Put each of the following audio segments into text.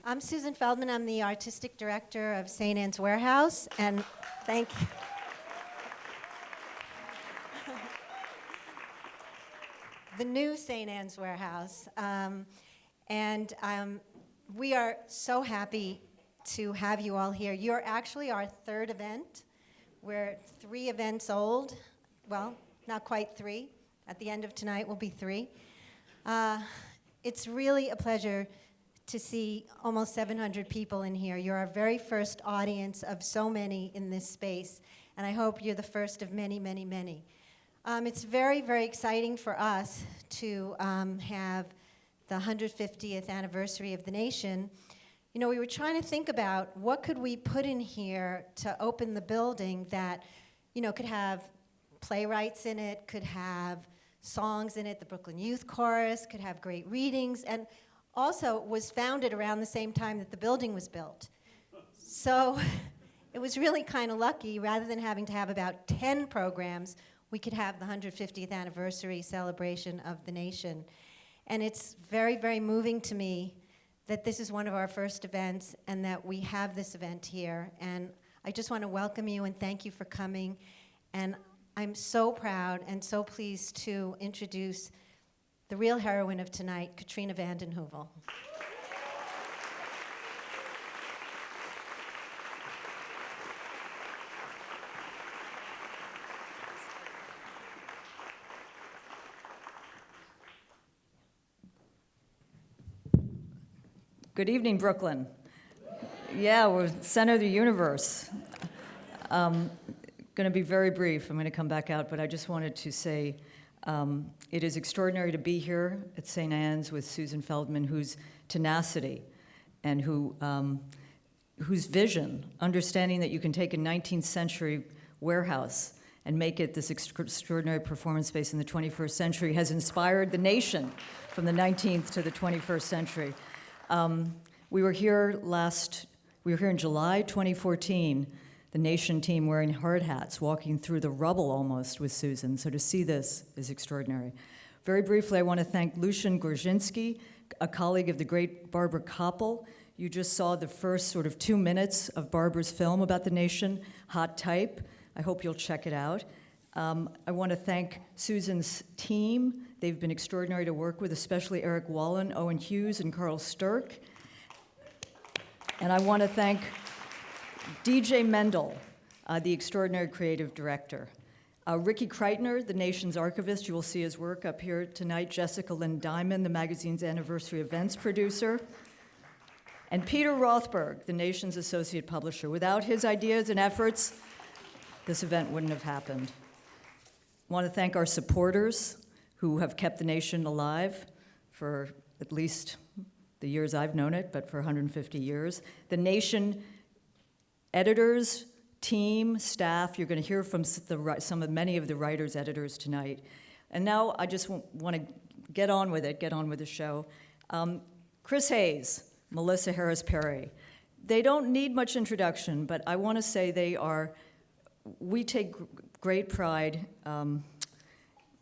I'm Susan Feldman. I'm the artistic director of St. Anne's Warehouse, and thank you. The new St. Anne's Warehouse. We are so happy to have you all here. You're actually our third event. We're 3 events old. Well, not quite 3. At the end of tonight, we'll be 3. It's really a pleasure to see almost 700 people in here. You're our very first audience of so many in this space, and I hope you're the first of many, many, many. It's very, very exciting for us to have the 150th anniversary of the nation. You know, we were trying to think about what could we put in here to open the building that, you know, could have playwrights in it, could have songs in it, the Brooklyn Youth Chorus, could have great readings, and also was founded around the same time that the building was built. So it was really kind of lucky. Rather than having to have about 10 programs, we could have the 150th anniversary celebration of the nation. And it's very, very moving to me that this is one of our first events and that we have this event here. And I just want to welcome you and thank you for coming. And I'm so proud and so pleased to introduce the real heroine of tonight, Katrina vanden Heuvel. Good evening, Brooklyn. Yeah, we're center of the universe. Going to be very brief. I'm going to come back out, but I just wanted to say it is extraordinary to be here at St. Anne's with Susan Feldman, whose tenacity and whose vision, understanding that you can take a 19th century warehouse and make it this extraordinary performance space in the 21st century, has inspired the nation from the 19th to the 21st century. We were here in July 2014, the Nation team wearing hard hats, walking through the rubble almost with Susan. So to see this is extraordinary. Very briefly, I want to thank Lucian Gorzynski, a colleague of the great Barbara Koppel. You just saw the first sort of 2 minutes of Barbara's film about the nation, Hot Type. I hope you'll check it out. I want to thank Susan's team. They've been extraordinary to work with, especially Eric Wallen, Owen Hughes, and Carl Sturck. And I want to thank DJ Mendel, the extraordinary creative director. Ricky Kreitner, the nation's archivist, you will see his work up here tonight. Jessica Lynn Diamond, the magazine's anniversary events producer. And Peter Rothberg, the nation's associate publisher. Without his ideas and efforts, this event wouldn't have happened. I want to thank our supporters who have kept the nation alive for at least the years I've known it, but for 150 years. The nation editors, team, staff, you're going to hear from many of the writers, editors tonight. And now I just want to get on with the show. Chris Hayes, Melissa Harris Perry. They don't need much introduction, but I want to say we take great pride in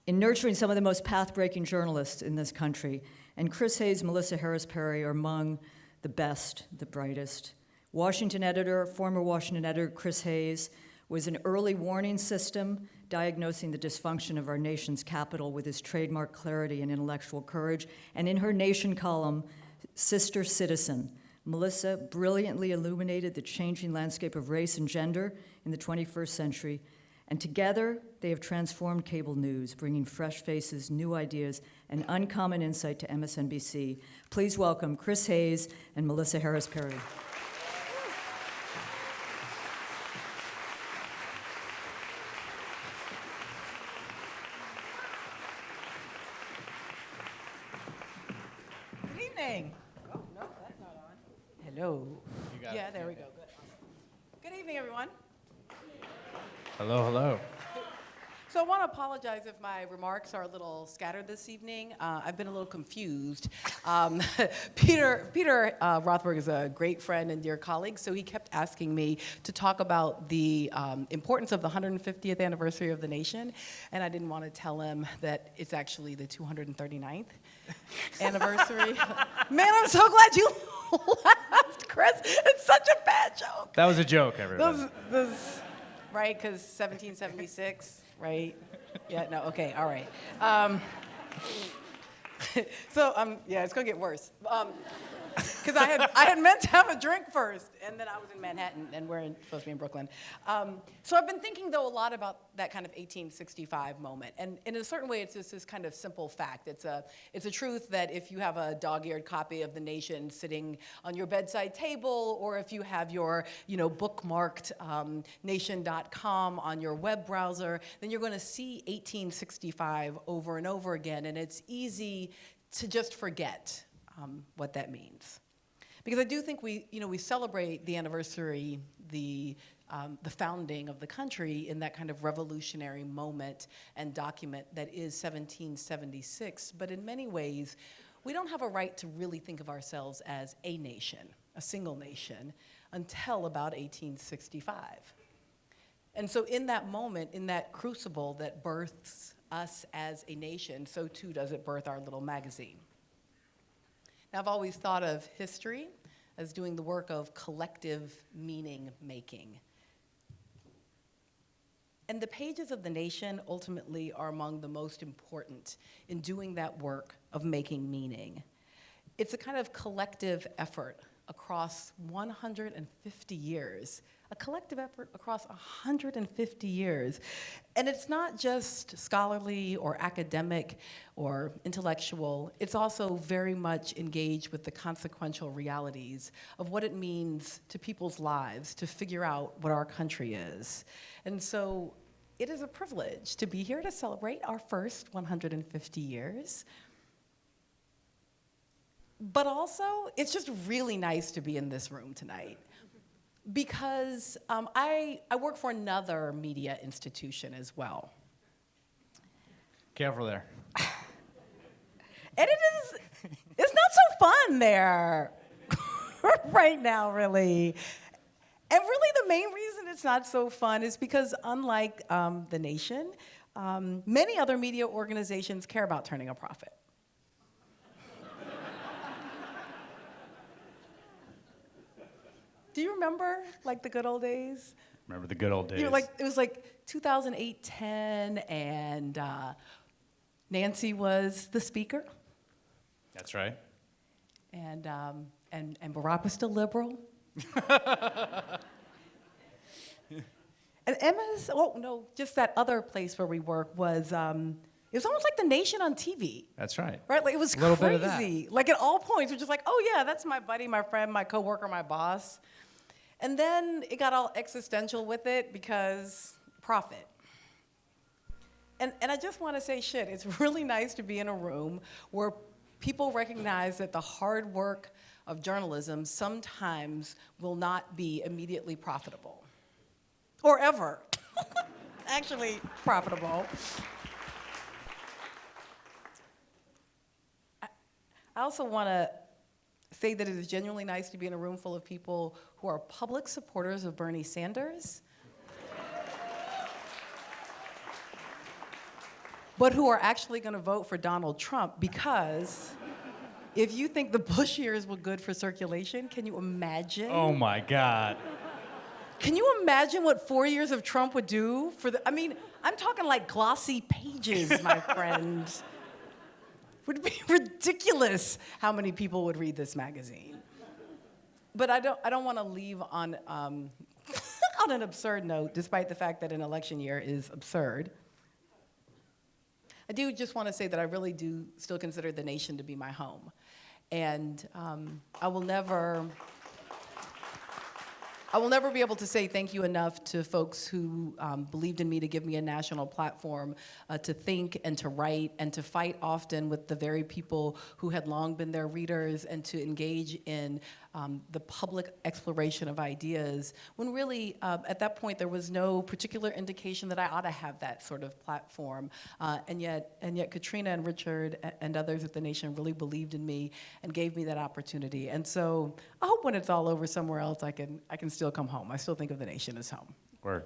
nurturing some of the most path-breaking journalists in this country. And Chris Hayes, Melissa Harris Perry are among the best, the brightest. Former Washington editor Chris Hayes was an early warning system diagnosing the dysfunction of our nation's capital with his trademark clarity and intellectual courage. And in her Nation column, Sister Citizen, Melissa brilliantly illuminated the changing landscape of race and gender in the 21st century. And together, they have transformed cable news, bringing fresh faces, new ideas, and uncommon insight to MSNBC. Please welcome Chris Hayes and Melissa Harris Perry. Good evening. Oh, no, that's not on. Hello. Yeah, there we go. Good evening, everyone. Hello, hello. So I want to apologize if my remarks are a little scattered this evening. I've been a little confused. Peter Rothberg is a great friend and dear colleague, so he kept asking me to talk about the importance of the 150th anniversary of the nation, and I didn't want to tell him that it's actually the 239th anniversary. Man, I'm so glad you laughed, Chris. It's such a bad joke. That was a joke, everybody. Right, because 1776, right? Yeah, no, okay, all right. Yeah, it's gonna get worse. Because I had meant to have a drink first, and then I was in Manhattan, and we're supposed to be in Brooklyn. So I've been thinking, though, a lot about that kind of 1865 moment, and in a certain way, it's just this kind of simple fact. It's a truth that if you have a dog-eared copy of The Nation sitting on your bedside table, or if you have your, bookmarked nation.com on your web browser, then you're going to see 1865 over and over again, and it's easy to just forget what that means. Because I do think we celebrate the anniversary, the founding of the country in that kind of revolutionary moment and document that is 1776. But in many ways, we don't have a right to really think of ourselves as a nation, a single nation, until about 1865. And so in that moment, in that crucible that births us as a nation, so too does it birth our little magazine. Now, I've always thought of history as doing the work of collective meaning making. And the pages of The Nation ultimately are among the most important in doing that work of making meaning. It's a kind of collective effort across 150 years. A collective effort across 150 years. And it's not just scholarly or academic or intellectual, it's also very much engaged with the consequential realities of what it means to people's lives to figure out what our country is. And so it is a privilege to be here to celebrate our first 150 years. But also, it's just really nice to be in this room tonight. Because I work for another media institution as well. Careful there. And it's not so fun there right now, really. And really the main reason it's not so fun is because unlike The Nation, many other media organizations care about turning a profit. Do you remember, the good old days? Remember the good old days. It was 2008, 10, and Nancy was the speaker. That's right. And Barack was still liberal. And Emma's, just that other place where we work was It was almost like The Nation on TV. That's right. Right? Like, it was A little bit of that. crazy. Like, at all points, we're just like, oh, yeah, that's my buddy, my friend, my coworker, my boss. And then it got all existential with it because profit. And I just want to say, shit, it's really nice to be in a room where people recognize that the hard work of journalism sometimes will not be immediately profitable. Or ever. Actually profitable. I also want to say that it is genuinely nice to be in a room full of people who are public supporters of Bernie Sanders, but who are actually going to vote for Donald Trump, because if you think the Bush years were good for circulation, can you imagine? Oh my God. Can you imagine what 4 years of Trump would do for the, I mean, I'm talking like glossy pages, my friend. Would be ridiculous how many people would read this magazine. But I don't want to leave on on an absurd note, despite the fact that an election year is absurd. I do just want to say that I really do still consider the nation to be my home. And I will never be able to say thank you enough to folks who believed in me to give me a national platform to think and to write and to fight often with the very people who had long been their readers and to engage in the public exploration of ideas, when really at that point there was no particular indication that I ought to have that sort of platform. And yet Katrina and Richard and others at the Nation really believed in me and gave me that opportunity. And so I hope when it's all over somewhere else I can still come home. I still think of the Nation as home. Word.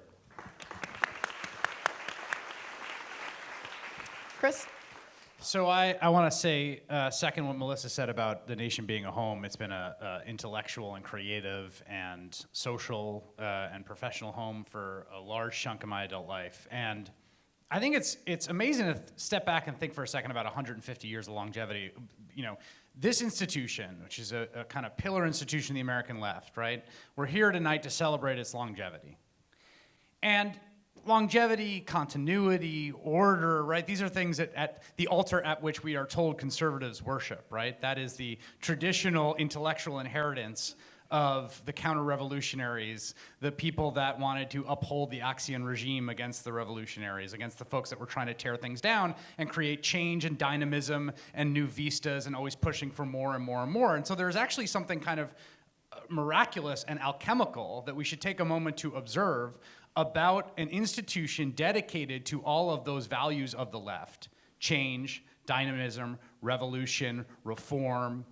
Chris? So I want to say, second what Melissa said about the Nation being a home. It's been a intellectual and creative and social and professional home for a large chunk of my adult life. And I think it's amazing to step back and think for a second about 150 years of longevity. You know, this institution, which is a kind of pillar institution of the American left, right? We're here tonight to celebrate its longevity. And longevity, continuity, order, right? These are things at the altar at which we are told conservatives worship, right? That is the traditional intellectual inheritance of the counter-revolutionaries, the people that wanted to uphold the Axian regime against the revolutionaries, against the folks that were trying to tear things down and create change and dynamism and new vistas and always pushing for more and more and more. And so there's actually something kind of miraculous and alchemical that we should take a moment to observe about an institution dedicated to all of those values of the left: change, dynamism, revolution, reform,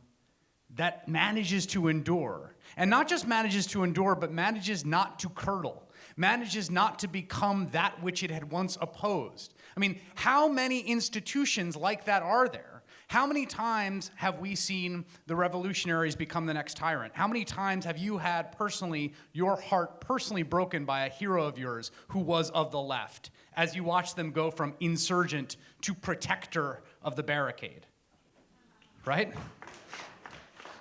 that manages to endure. And not just manages to endure, but manages not to curdle, manages not to become that which it had once opposed. I mean, how many institutions like that are there? How many times have we seen the revolutionaries become the next tyrant? How many times have you had personally, your heart personally broken by a hero of yours who was of the left, as you watch them go from insurgent to protector of the barricade? Right?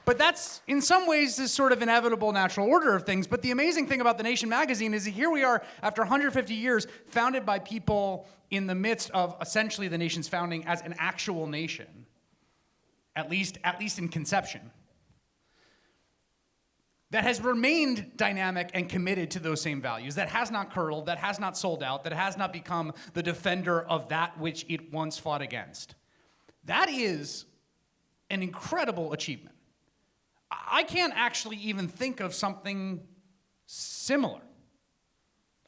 But that's, in some ways, this sort of inevitable natural order of things. But the amazing thing about The Nation magazine is that here we are, after 150 years, founded by people in the midst of essentially the nation's founding as an actual nation. At least in conception, that has remained dynamic and committed to those same values, that has not curdled, that has not sold out, that has not become the defender of that which it once fought against. That is an incredible achievement. I can't actually even think of something similar.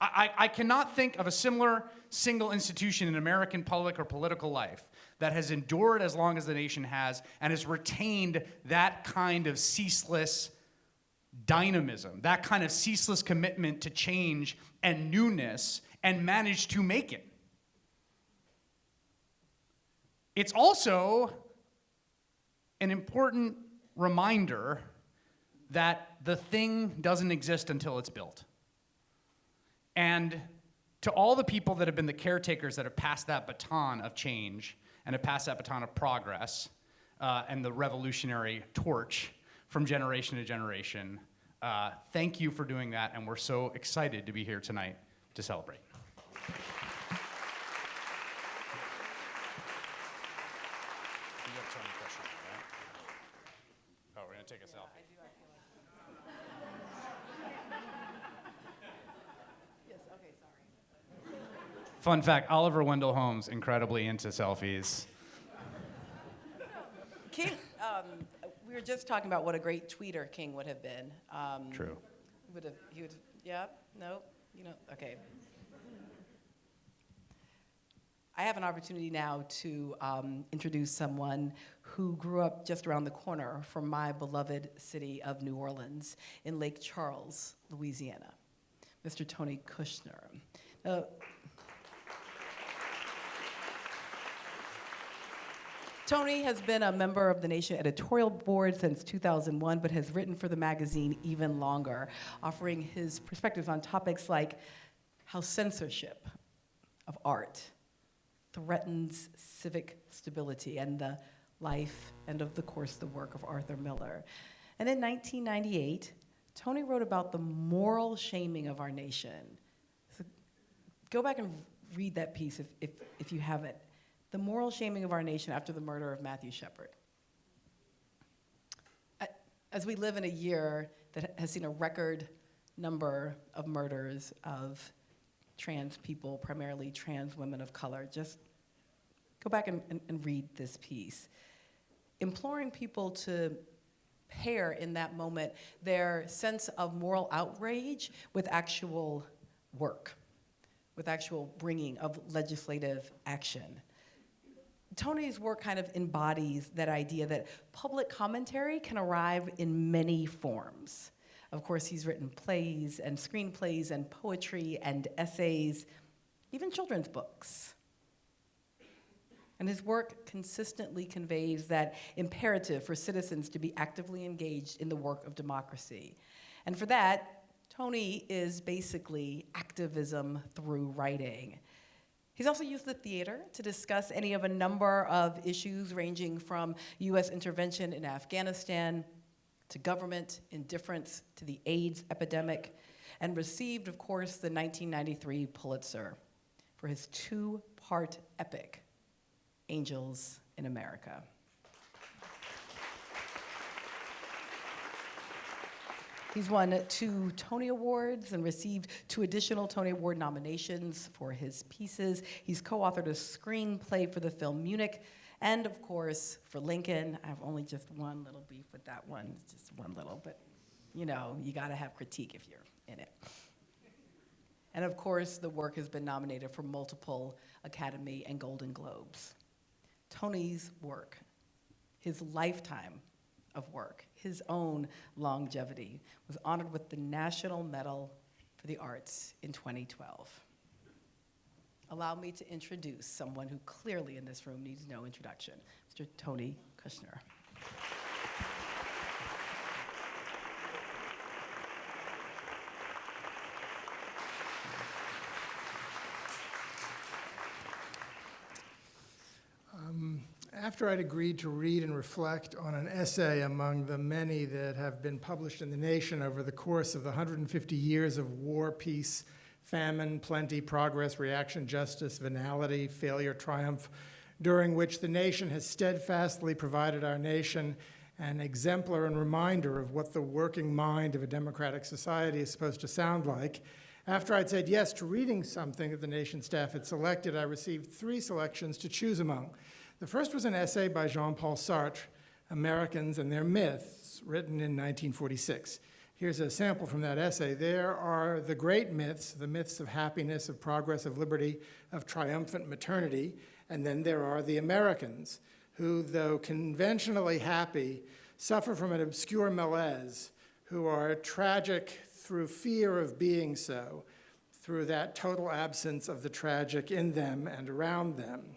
I cannot think of a similar single institution in American public or political life that has endured as long as the Nation has and has retained that kind of ceaseless dynamism, that kind of ceaseless commitment to change and newness, and managed to make it. It's also an important reminder that the thing doesn't exist until it's built. And to all the people that have been the caretakers that have passed that baton of change and have passed that baton of progress and the revolutionary torch from generation to generation, thank you for doing that, and we're so excited to be here tonight to celebrate. Fun fact, Oliver Wendell Holmes, incredibly into selfies. King, we were just talking about what a great tweeter King would have been. True. He would, yeah, no, okay. I have an opportunity now to introduce someone who grew up just around the corner from my beloved city of New Orleans in Lake Charles, Louisiana, Mr. Tony Kushner. Tony has been a member of the Nation editorial board since 2001, but has written for the magazine even longer, offering his perspectives on topics like how censorship of art threatens civic stability and the life and, of course, the work of Arthur Miller. And in 1998, Tony wrote about the moral shaming of our nation. So go back and read that piece if you haven't. The moral shaming of our nation after the murder of Matthew Shepard. As we live in a year that has seen a record number of murders of trans people, primarily trans women of color, just go back and read this piece. Imploring people to pair in that moment their sense of moral outrage with actual work, with actual bringing of legislative action. Tony's work kind of embodies that idea that public commentary can arrive in many forms. Of course, he's written plays and screenplays and poetry and essays, even children's books. And his work consistently conveys that imperative for citizens to be actively engaged in the work of democracy. And for that, Tony is basically activism through writing. He's also used the theater to discuss any of a number of issues ranging from US intervention in Afghanistan to government indifference to the AIDS epidemic, and received, of course, the 1993 Pulitzer for his two-part epic, Angels in America. He's won 2 Tony Awards and received 2 additional Tony Award nominations for his pieces. He's co-authored a screenplay for the film Munich, and of course, for Lincoln. I have only just one little beef with that one, just one little, but you gotta have critique if you're in it. And of course, the work has been nominated for multiple Academy and Golden Globes. Tony's work, his lifetime of work, his own longevity, was honored with the National Medal for the Arts in 2012. Allow me to introduce someone who clearly in this room needs no introduction, Mr. Tony Kushner. After I'd agreed to read and reflect on an essay among the many that have been published in the nation over the course of the 150 years of war, peace, famine, plenty, progress, reaction, justice, venality, failure, triumph, during which the nation has steadfastly provided our nation an exemplar and reminder of what the working mind of a democratic society is supposed to sound like, after I'd said yes to reading something that the nation staff had selected, I received 3 selections to choose among. The first was an essay by Jean-Paul Sartre, Americans and Their Myths, written in 1946. Here's a sample from that essay. There are the great myths, the myths of happiness, of progress, of liberty, of triumphant maternity, and then there are the Americans, who, though conventionally happy, suffer from an obscure malaise, who are tragic through fear of being so, through that total absence of the tragic in them and around them.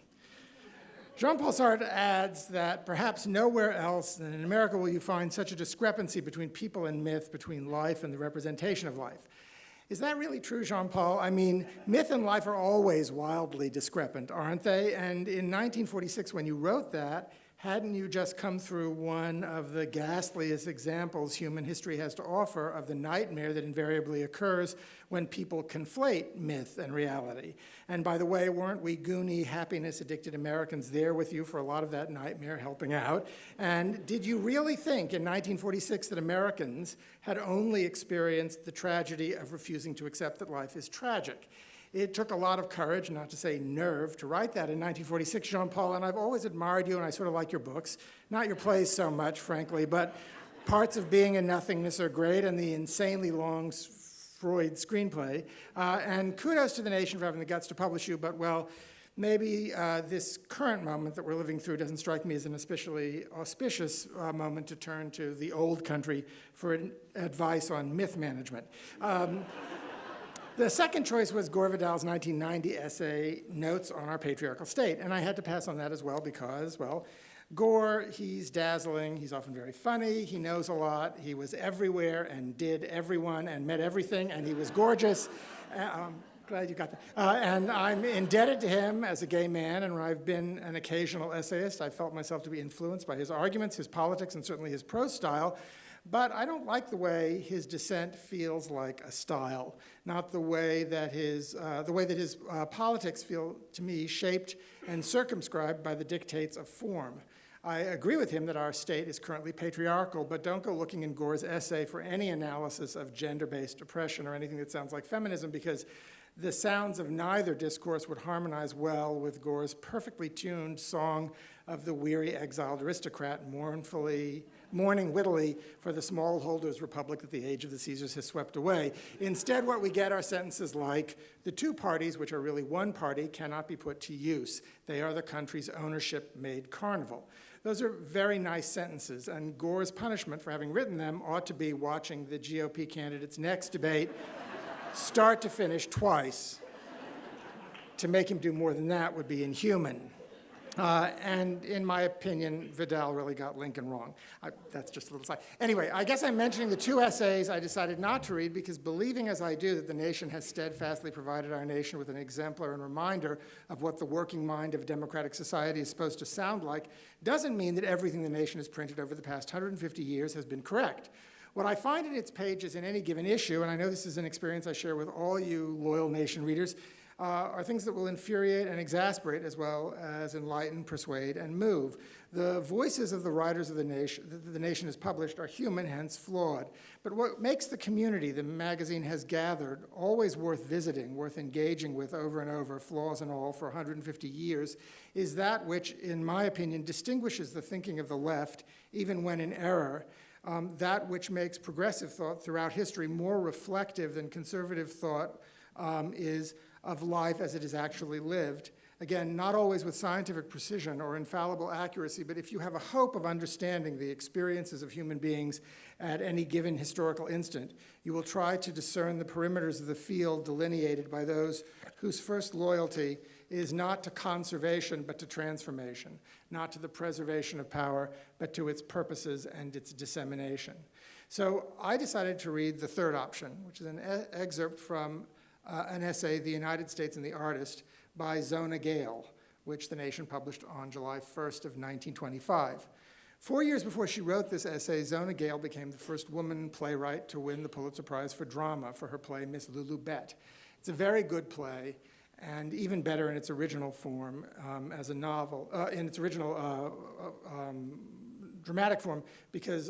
Jean-Paul Sartre adds that perhaps nowhere else than in America will you find such a discrepancy between people and myth, between life and the representation of life. Is that really true, Jean-Paul? I mean, myth and life are always wildly discrepant, aren't they? And in 1946, when you wrote that, hadn't you just come through one of the ghastliest examples human history has to offer of the nightmare that invariably occurs when people conflate myth and reality? And by the way, weren't we goony, happiness-addicted Americans there with you for a lot of that nightmare, helping out? And did you really think in 1946 that Americans had only experienced the tragedy of refusing to accept that life is tragic? It took a lot of courage, not to say nerve, to write that in 1946, Jean-Paul, and I've always admired you, and I sort of like your books. Not your plays so much, frankly, but Parts of Being and Nothingness are great, and the insanely long Freud screenplay. And kudos to the nation for having the guts to publish you, but, well, maybe this current moment that we're living through doesn't strike me as an especially auspicious moment to turn to the old country for advice on myth management. The second choice was Gore Vidal's 1990 essay, Notes on Our Patriarchal State, and I had to pass on that as well because, well, Gore, he's dazzling, he's often very funny, he knows a lot, he was everywhere and did everyone and met everything, and he was gorgeous. Glad you got that. And I'm indebted to him as a gay man, and when I've been an occasional essayist, I felt myself to be influenced by his arguments, his politics, and certainly his prose style. But I don't like the way his dissent feels like a style, not the way that his politics feel, to me, shaped and circumscribed by the dictates of form. I agree with him that our state is currently patriarchal, but don't go looking in Gore's essay for any analysis of gender-based oppression or anything that sounds like feminism, because the sounds of neither discourse would harmonize well with Gore's perfectly tuned song of the weary exiled aristocrat mourning wittily for the smallholders' republic that the age of the Caesars has swept away. Instead, what we get are sentences like, the two parties, which are really one party, cannot be put to use. They are the country's ownership-made carnival. Those are very nice sentences, and Gore's punishment for having written them ought to be watching the GOP candidate's next debate start to finish twice. To make him do more than that would be inhuman. And in my opinion, Vidal really got Lincoln wrong. That's just a little side. Anyway, I guess I'm mentioning the two essays I decided not to read because believing as I do that the nation has steadfastly provided our nation with an exemplar and reminder of what the working mind of a democratic society is supposed to sound like doesn't mean that everything the nation has printed over the past 150 years has been correct. What I find in its pages in any given issue, and I know this is an experience I share with all you loyal nation readers, are things that will infuriate and exasperate as well as enlighten, persuade, and move. The voices of the writers of the nation that the nation has published are human, hence flawed. But what makes the community the magazine has gathered always worth visiting, worth engaging with over and over, flaws and all, for 150 years, is that which, in my opinion, distinguishes the thinking of the left, even when in error, that which makes progressive thought throughout history more reflective than conservative thought is of life as it is actually lived. Again, not always with scientific precision or infallible accuracy, but if you have a hope of understanding the experiences of human beings at any given historical instant, you will try to discern the perimeters of the field delineated by those whose first loyalty is not to conservation, but to transformation, not to the preservation of power, but to its purposes and its dissemination. So I decided to read the third option, which is an excerpt from an essay, The United States and the Artist, by Zona Gale, which the nation published on July 1st of 1925. 4 years before she wrote this essay, Zona Gale became the first woman playwright to win the Pulitzer Prize for Drama for her play Miss Lulu Bett. It's a very good play, and even better in its original form as a novel, in its original dramatic form, because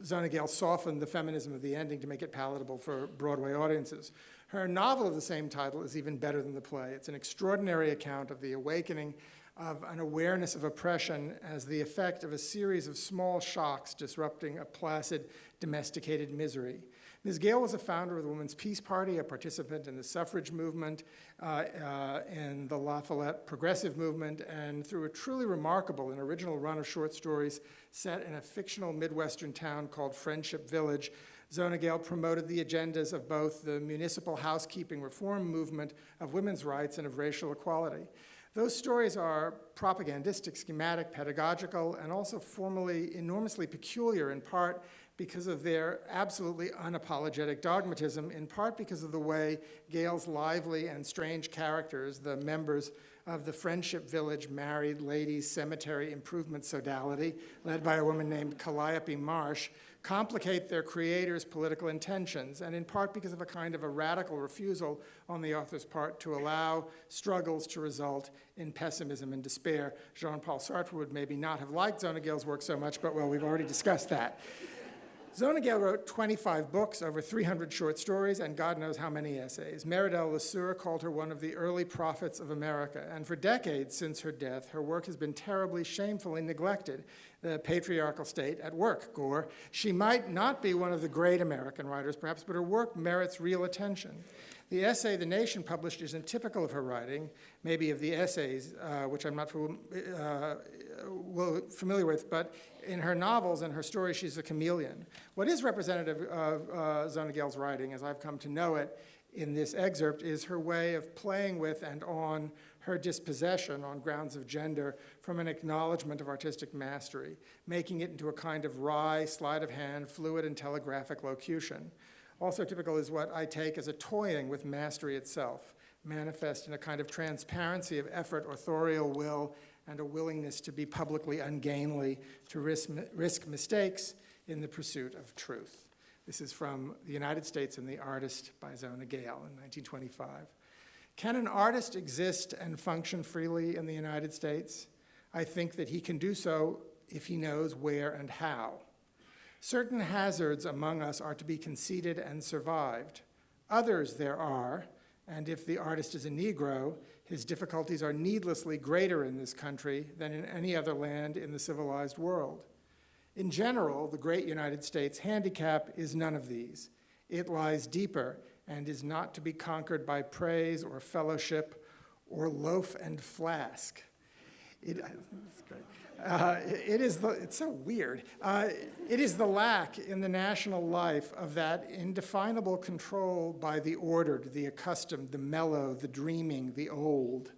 Zona Gale softened the feminism of the ending to make it palatable for Broadway audiences. Her novel of the same title is even better than the play. It's an extraordinary account of the awakening of an awareness of oppression as the effect of a series of small shocks disrupting a placid, domesticated misery. Ms. Gale was a founder of the Women's Peace Party, a participant in the suffrage movement, in the Lafayette progressive movement, and through a truly remarkable and original run of short stories set in a fictional Midwestern town called Friendship Village, Zona Gale promoted the agendas of both the municipal housekeeping reform movement of women's rights and of racial equality. Those stories are propagandistic, schematic, pedagogical, and also formally enormously peculiar, in part because of their absolutely unapologetic dogmatism, in part because of the way Gale's lively and strange characters, the members of the Friendship Village Married Ladies Cemetery Improvement Sodality, led by a woman named Calliope Marsh, complicate their creators' political intentions, and in part because of a kind of a radical refusal on the author's part to allow struggles to result in pessimism and despair. Jean-Paul Sartre would maybe not have liked Zona Gale's work so much, but well, we've already discussed that. Zona Gale wrote 25 books, over 300 short stories, and God knows how many essays. Meridel Lesueur called her one of the early prophets of America, and for decades since her death, her work has been terribly, shamefully neglected. The patriarchal state at work, Gore. She might not be one of the great American writers, perhaps, but her work merits real attention. The essay The Nation published isn't typical of her writing, maybe of the essays, which I'm not familiar with, but in her novels and her stories, she's a chameleon. What is representative of Zona Gale's writing, as I've come to know it in this excerpt, is her way of playing with and on her dispossession on grounds of gender from an acknowledgement of artistic mastery, making it into a kind of wry, sleight of hand, fluid and telegraphic locution. Also typical is what I take as a toying with mastery itself, manifest in a kind of transparency of effort, authorial will, and a willingness to be publicly ungainly, to risk mistakes in the pursuit of truth. This is from The United States and the Artist by Zona Gale in 1925. Can an artist exist and function freely in the United States? I think that he can do so if he knows where and how. Certain hazards among us are to be conceded and survived. Others there are, and if the artist is a Negro, his difficulties are needlessly greater in this country than in any other land in the civilized world. In general, the great United States handicap is none of these. It lies deeper and is not to be conquered by praise or fellowship or loaf and flask. It's great. It's so weird. It is the lack in the national life of that indefinable control by the ordered, the accustomed, the mellow, the dreaming, the old.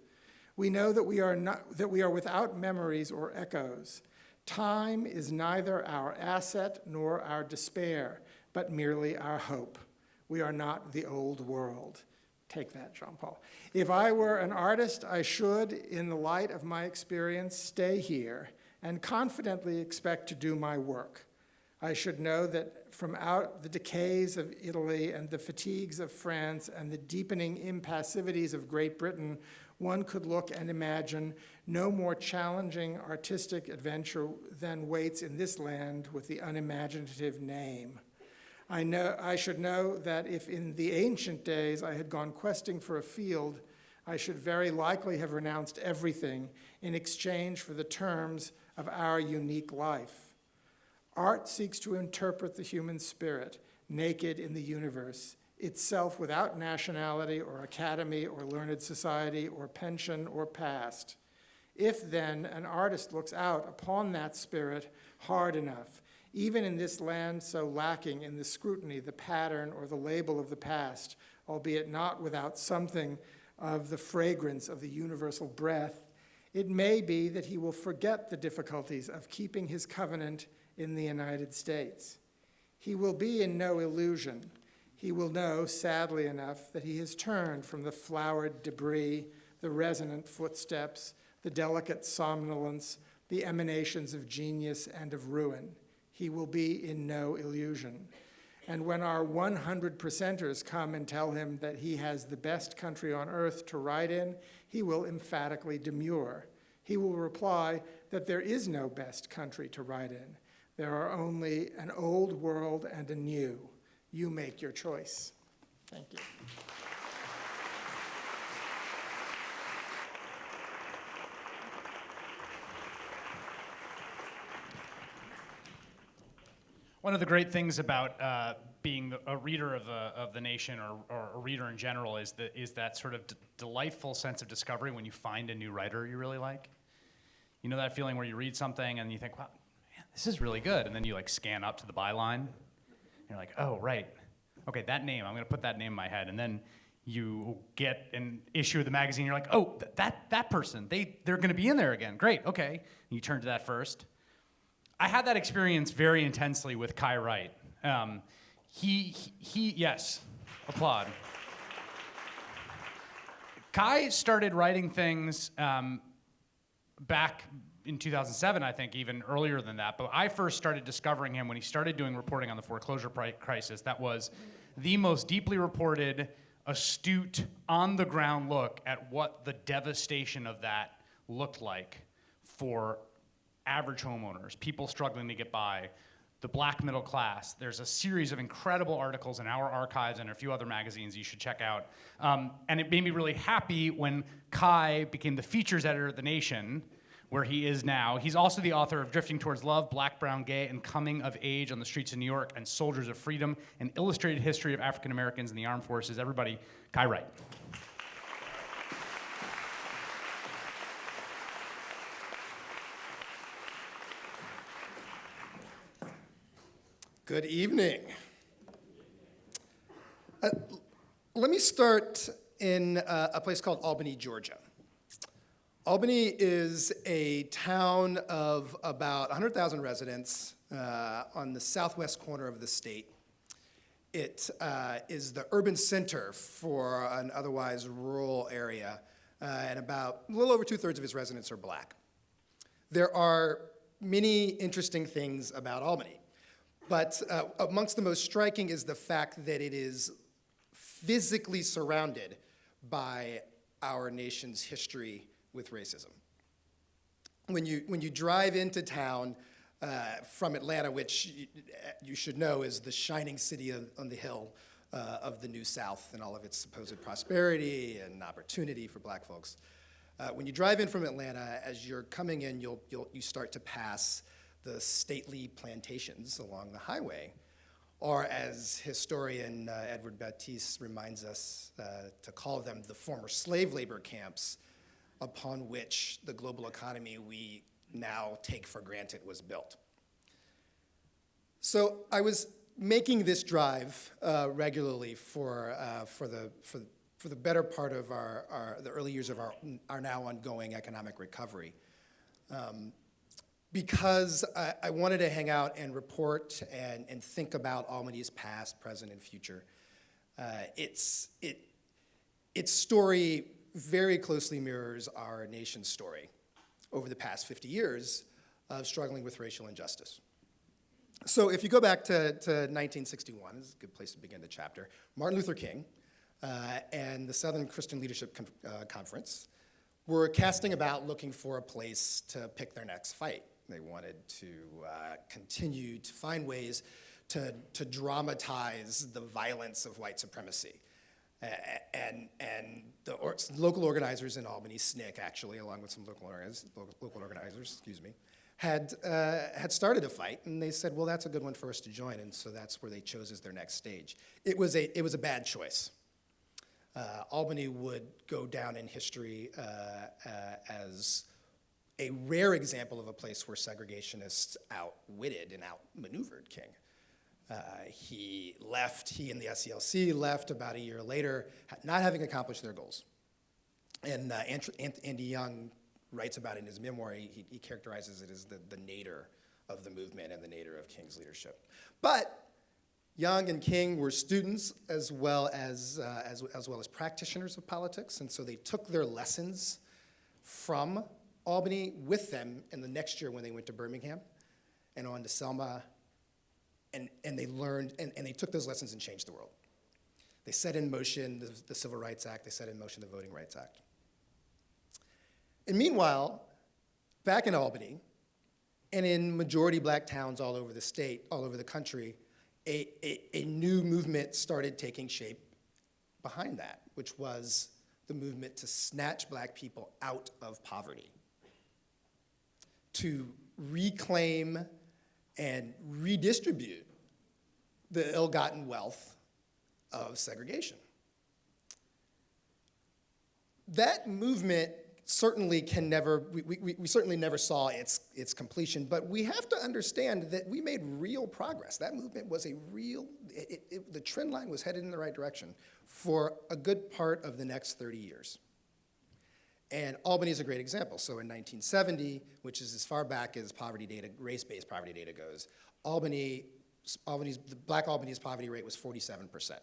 We know that we are without memories or echoes. Time is neither our asset nor our despair, but merely our hope. We are not the old world. Take that, Jean-Paul. If I were an artist, I should, in the light of my experience, stay here and confidently expect to do my work. I should know that from out the decays of Italy and the fatigues of France and the deepening impassivities of Great Britain, one could look and imagine no more challenging artistic adventure than waits in this land with the unimaginative name. I should know that if in the ancient days I had gone questing for a field, I should very likely have renounced everything in exchange for the terms of our unique life. Art seeks to interpret the human spirit, naked in the universe, itself without nationality or academy or learned society or pension or past. If then an artist looks out upon that spirit hard enough, even in this land so lacking in the scrutiny, the pattern, or the label of the past, albeit not without something of the fragrance of the universal breath, it may be that he will forget the difficulties of keeping his covenant in the United States. He will be in no illusion. He will know, sadly enough, that he has turned from the flowered debris, the resonant footsteps, the delicate somnolence, the emanations of genius and of ruin. He will be in no illusion. And when our 100%ers come and tell him that he has the best country on earth to write in, he will emphatically demur. He will reply that there is no best country to write in. There are only an old world and a new. You make your choice. Thank you. One of the great things about being a reader of the Nation or a reader in general is that sort of delightful sense of discovery when you find a new writer you really like. You know that feeling where you read something and you think, wow, man, this is really good, and then you like scan up to the byline, and you're like, oh, right, okay, that name, I'm gonna put that name in my head, and then you get an issue of the magazine, you're like, oh, that person, they're gonna be in there again, great, okay, and you turn to that first. I had that experience very intensely with Kai Wright. Yes, applaud. Kai started writing things back in 2007, I think, even earlier than that. But I first started discovering him when he started doing reporting on the foreclosure crisis. That was the most deeply reported, astute, on-the-ground look at what the devastation of that looked like for average homeowners, people struggling to get by, the black middle class. There's a series of incredible articles in our archives and a few other magazines you should check out. And it made me really happy when Kai became the features editor at The Nation, where he is now. He's also the author of Drifting Towards Love, Black, Brown, Gay, and Coming of Age on the Streets of New York, and Soldiers of Freedom, an illustrated history of African Americans in the armed forces. Everybody, Kai Wright. Good evening. Let me start in a place called Albany, Georgia. Albany is a town of about 100,000 residents on the southwest corner of the state. It is the urban center for an otherwise rural area, and about a little over 2/3 of its residents are black. There are many interesting things about Albany. But amongst the most striking is the fact that it is physically surrounded by our nation's history with racism. When you drive into town from Atlanta, which you should know is the shining city on the hill of the New South and all of its supposed prosperity and opportunity for black folks, when you drive in from Atlanta, as you're coming in, you start to pass the stately plantations along the highway, or as historian Edward Baptiste reminds us to call them, the former slave labor camps upon which the global economy we now take for granted was built. So I was making this drive regularly for the better part of the early years of our now ongoing economic recovery. Because I wanted to hang out and report and think about Albany's past, present, and future. Its story very closely mirrors our nation's story over the past 50 years of struggling with racial injustice. So if you go back to 1961, this is a good place to begin the chapter, Martin Luther King and the Southern Christian Leadership Conference were casting about looking for a place to pick their next fight. They wanted to continue to find ways to dramatize the violence of white supremacy. And the local organizers in Albany, SNCC actually, along with some local organizers, had started a fight, and they said, well, that's a good one for us to join, and so that's where they chose as their next stage. It was a bad choice. Albany would go down in history as a rare example of a place where segregationists outwitted and outmaneuvered King. He and the SCLC left about a year later, not having accomplished their goals. And Andy Young writes about it in his memoir. He characterizes it as the nadir of the movement and the nadir of King's leadership. But Young and King were students as well as practitioners of politics, and so they took their lessons from Albany with them in the next year when they went to Birmingham and on to Selma, and they learned, and they took those lessons and changed the world. They set in motion the Civil Rights Act, they set in motion the Voting Rights Act. And meanwhile, back in Albany, and in majority black towns all over the state, all over the country, a new movement started taking shape behind that, which was the movement to snatch black people out of poverty, to reclaim and redistribute the ill-gotten wealth of segregation. That movement certainly we certainly never saw its completion, but we have to understand that we made real progress. That movement was the trend line was headed in the right direction for a good part of the next 30 years. And Albany is a great example. So in 1970, which is as far back as poverty data, race-based poverty data goes, Black Albany's poverty rate was 47%.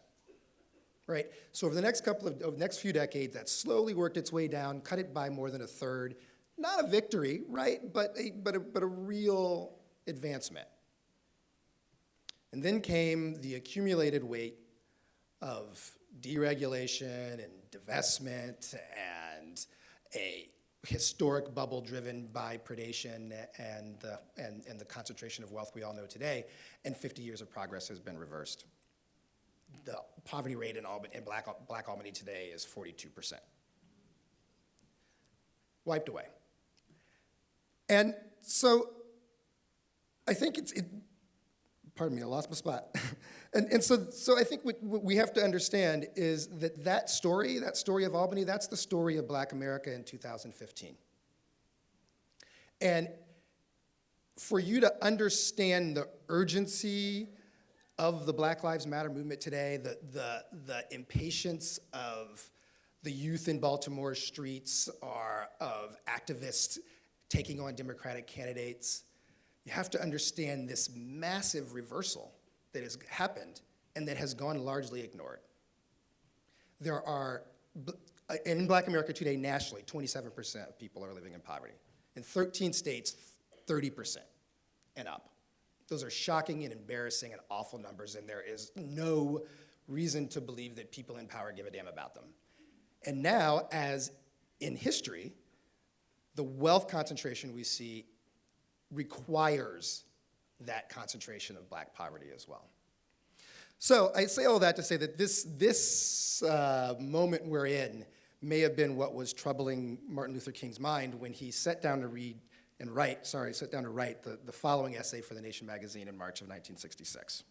Right? So over the next few decades, that slowly worked its way down, cut it by more than a third. Not a victory, right? But a real advancement. And then came the accumulated weight of deregulation and divestment and a historic bubble driven by predation and the concentration of wealth we all know today, and 50 years of progress has been reversed. The poverty rate in Black Albany today is 42%. Wiped away. And so I think pardon me, I lost my spot. and so I think what we have to understand is that story of Albany, that's the story of Black America in 2015. And for you to understand the urgency of the Black Lives Matter movement today, the impatience of the youth in Baltimore streets or of activists taking on Democratic candidates, you have to understand this massive reversal that has happened and that has gone largely ignored. There are, in Black America today nationally, 27% of people are living in poverty. In 13 states, 30% and up. Those are shocking and embarrassing and awful numbers, and there is no reason to believe that people in power give a damn about them. And now, as in history, the wealth concentration we see requires that concentration of Black poverty as well. So I say all that to say that this moment we're in may have been what was troubling Martin Luther King's mind when he sat down to write the following essay for The Nation magazine in March of 1966.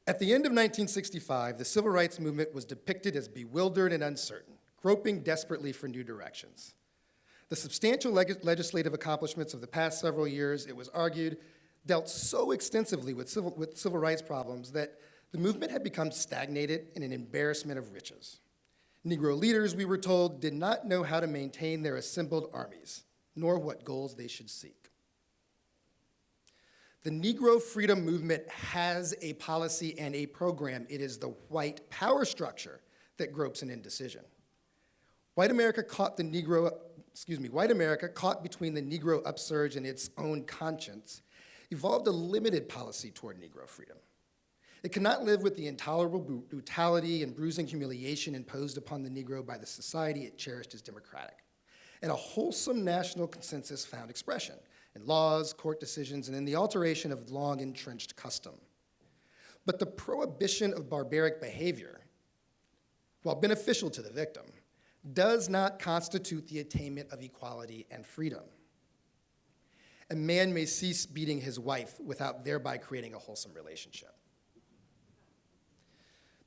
At the end of 1965, the civil rights movement was depicted as bewildered and uncertain, groping desperately for new directions. The substantial legislative accomplishments of the past several years, it was argued, dealt so extensively with civil rights problems that the movement had become stagnated in an embarrassment of riches. Negro leaders, we were told, did not know how to maintain their assembled armies, nor what goals they should seek. The Negro freedom movement has a policy and a program. It is the white power structure that gropes in indecision. White America caught between the Negro upsurge and its own conscience, evolved a limited policy toward Negro freedom. It cannot live with the intolerable brutality and bruising humiliation imposed upon the Negro by the society it cherished as democratic. And a wholesome national consensus found expression in laws, court decisions, and in the alteration of long entrenched custom. But the prohibition of barbaric behavior, while beneficial to the victim, does not constitute the attainment of equality and freedom. A man may cease beating his wife without thereby creating a wholesome relationship.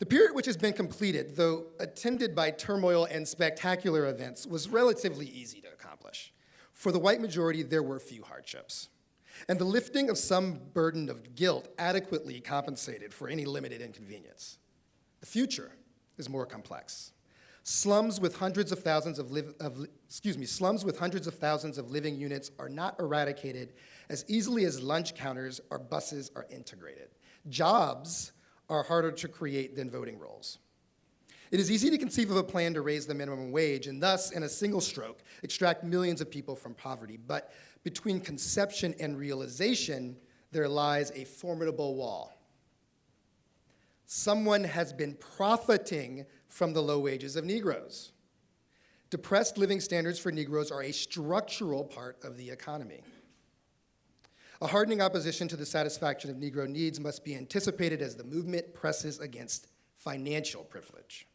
The period which has been completed, though attended by turmoil and spectacular events, was relatively easy to accomplish. For the white majority, there were few hardships, and the lifting of some burden of guilt adequately compensated for any limited inconvenience. The future is more complex. Slums with hundreds of thousands of living units are not eradicated as easily as lunch counters or buses are integrated. Jobs are harder to create than voting rolls. It is easy to conceive of a plan to raise the minimum wage and thus, in a single stroke, extract millions of people from poverty. But between conception and realization, there lies a formidable wall. Someone has been profiting from the low wages of Negroes. Depressed living standards for Negroes are a structural part of the economy. A hardening opposition to the satisfaction of Negro needs must be anticipated as the movement presses against financial privilege.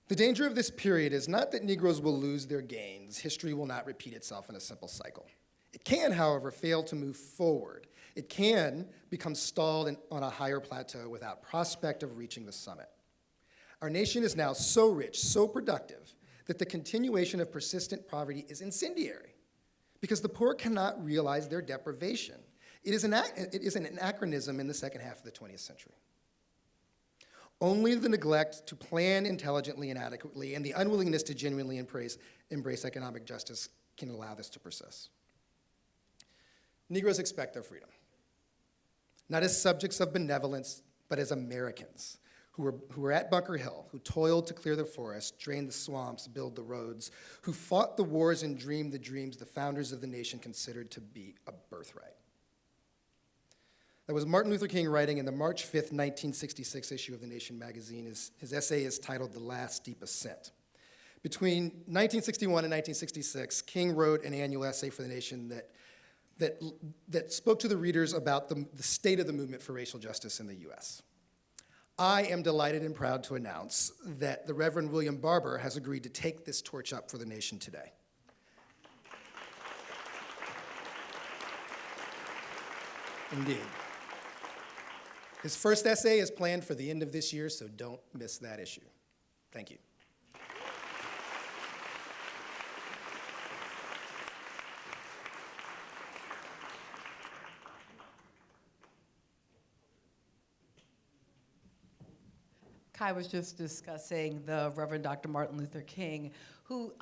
The danger of this period is not that Negroes will lose their gains. History will not repeat itself in a simple cycle. It can, however, fail to move forward. It can become stalled on a higher plateau without prospect of reaching the summit. Our nation is now so rich, so productive, that the continuation of persistent poverty is incendiary because the poor cannot realize their deprivation. It is an anachronism in the second half of the 20th century. Only the neglect to plan intelligently and adequately and the unwillingness to genuinely embrace economic justice can allow this to persist. Negroes expect their freedom, not as subjects of benevolence, but as Americans who were at Bunker Hill, who toiled to clear the forests, drain the swamps, build the roads, who fought the wars and dreamed the dreams the founders of the nation considered to be a birthright. That was Martin Luther King writing in the March 5th, 1966 issue of The Nation magazine. His essay is titled The Last Deep Ascent. Between 1961 and 1966, King wrote an annual essay for The Nation that spoke to the readers about the state of the movement for racial justice in the US. I am delighted and proud to announce that the Reverend William Barber has agreed to take this torch up for The Nation today. Indeed. His first essay is planned for the end of this year, so don't miss that issue. Thank you. Kai was just discussing the Reverend Dr. Martin Luther King, who,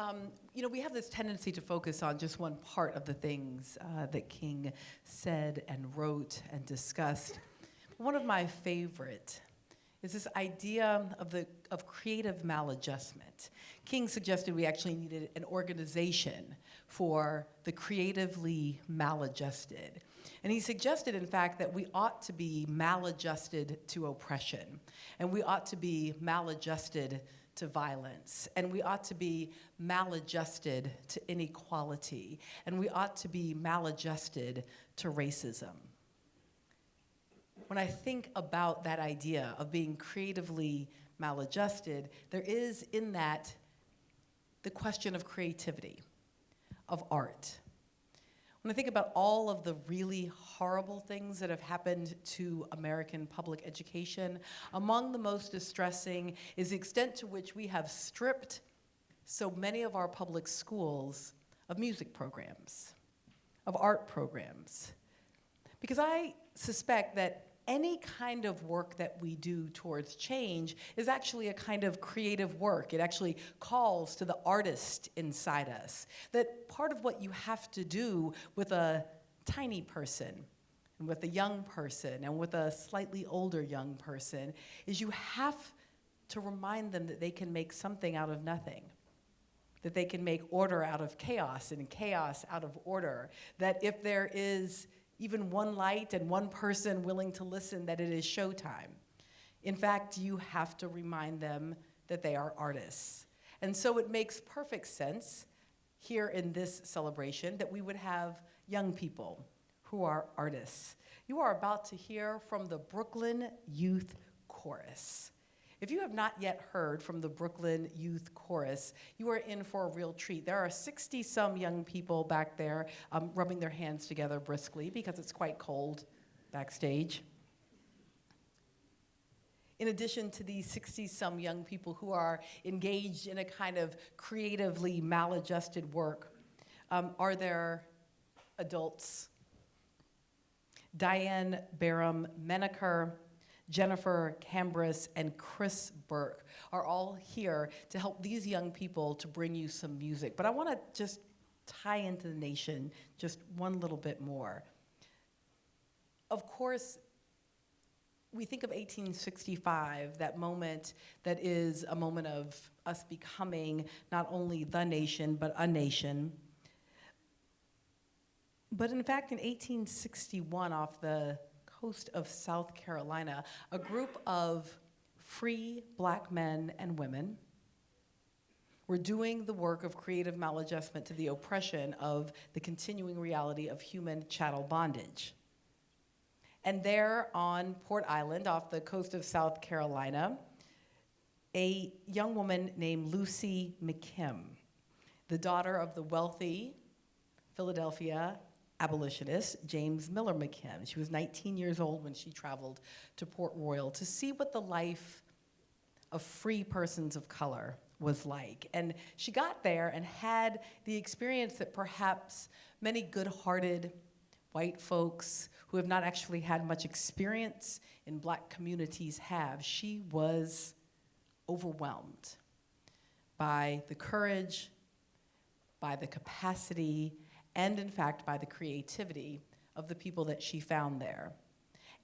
we have this tendency to focus on just one part of the things that King said and wrote and discussed. One of my favorite is this idea of creative maladjustment. King suggested we actually needed an organization for the creatively maladjusted. And he suggested, in fact, that we ought to be maladjusted to oppression, and we ought to be maladjusted to violence, and we ought to be maladjusted to inequality, and we ought to be maladjusted to racism. When I think about that idea of being creatively maladjusted, there is in that the question of creativity, of art. When I think about all of the really horrible things that have happened to American public education, among the most distressing is the extent to which we have stripped so many of our public schools of music programs, of art programs. Because I suspect that any kind of work that we do towards change is actually a kind of creative work. It actually calls to the artist inside us. That part of what you have to do with a tiny person, and with a young person, and with a slightly older young person, is you have to remind them that they can make something out of nothing. That they can make order out of chaos and chaos out of order. That if there is even one light and one person willing to listen, that it is showtime. In fact, you have to remind them that they are artists. And so it makes perfect sense here in this celebration that we would have young people who are artists. You are about to hear from the Brooklyn Youth Chorus. If you have not yet heard from the Brooklyn Youth Chorus, you are in for a real treat. There are 60-some young people back there rubbing their hands together briskly because it's quite cold backstage. In addition to these 60-some young people who are engaged in a kind of creatively maladjusted work, are there adults? Diane Barham-Menaker, Jennifer Cambris, and Chris Burke are all here to help these young people to bring you some music. But I want to just tie into the nation just one little bit more. Of course, we think of 1865, that moment that is a moment of us becoming not only the nation, but a nation. But in fact, in 1861, off the coast of South Carolina, a group of free black men and women were doing the work of creative maladjustment to the oppression of the continuing reality of human chattel bondage. And there on Port Island, off the coast of South Carolina, a young woman named Lucy McKibben, the daughter of the wealthy Philadelphia abolitionist James Miller McKibben. She was 19 years old when she traveled to Port Royal to see what the life of free persons of color was like. And she got there and had the experience that perhaps many good-hearted white folks who have not actually had much experience in black communities have. She was overwhelmed by the courage, by the capacity, and in fact, by the creativity of the people that she found there,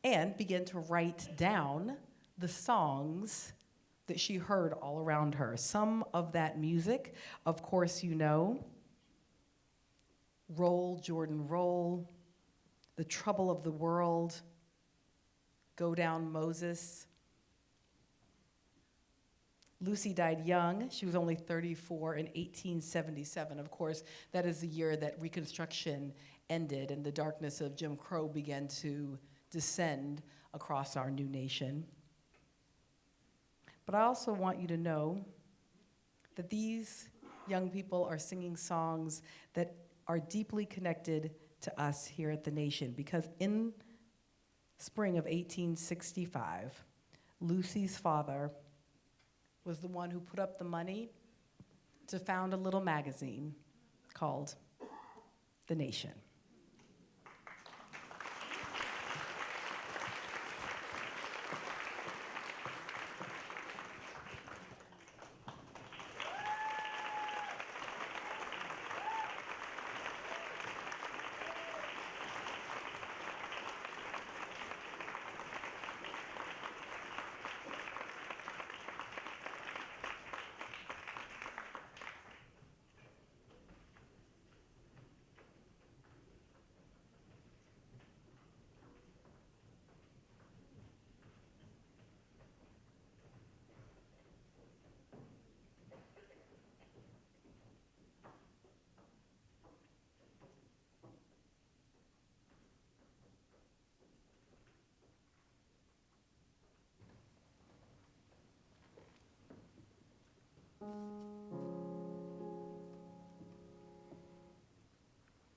and began to write down the songs that she heard all around her. Some of that music, of course, you know, Roll, Jordan, Roll, The Trouble of the World, Go Down Moses. Lucy died young. She was only 34 in 1877. Of course, that is the year that Reconstruction ended and the darkness of Jim Crow began to descend across our new nation. But I also want you to know that these young people are singing songs that are deeply connected to us here at the nation, because in spring of 1865, Lucy's father was the one who put up the money to found a little magazine called The Nation.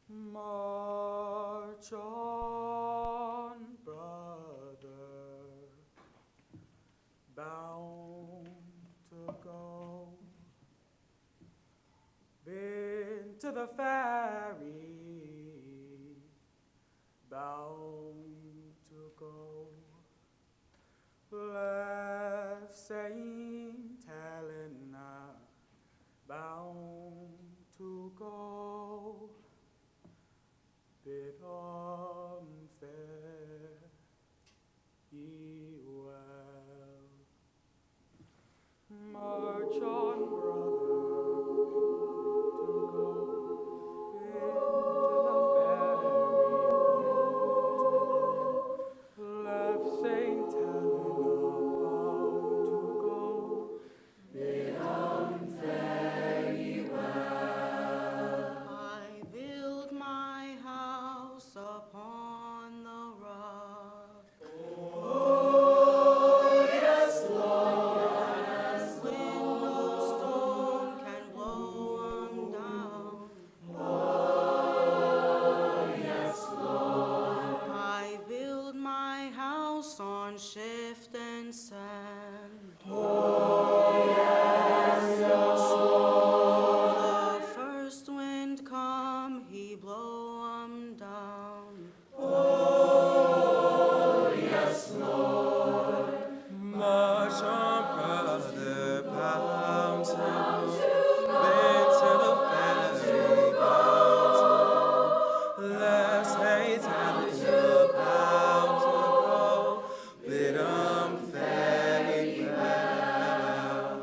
March on, brother, bound to go. Been to the ferry, bound to go. Left Saint Helena, bound to go. Bid unfair ye well. March on, brother, to go into the ferry, to go. Left Saint Helena, bound to go. Bid unfair ye well. I build my house upon the rock. Oh, yes, Lord. When no storm can blow 'em down. Oh, yes, Lord. I build my house on shift and sand. Oh, yes, Lord. The first wind come, he blow 'em down. Oh, yes, Lord. March on, brother, bound to go. Been to the ferry, bound to go. Left Saint Helena, bound to go. Bid 'em fare ye well.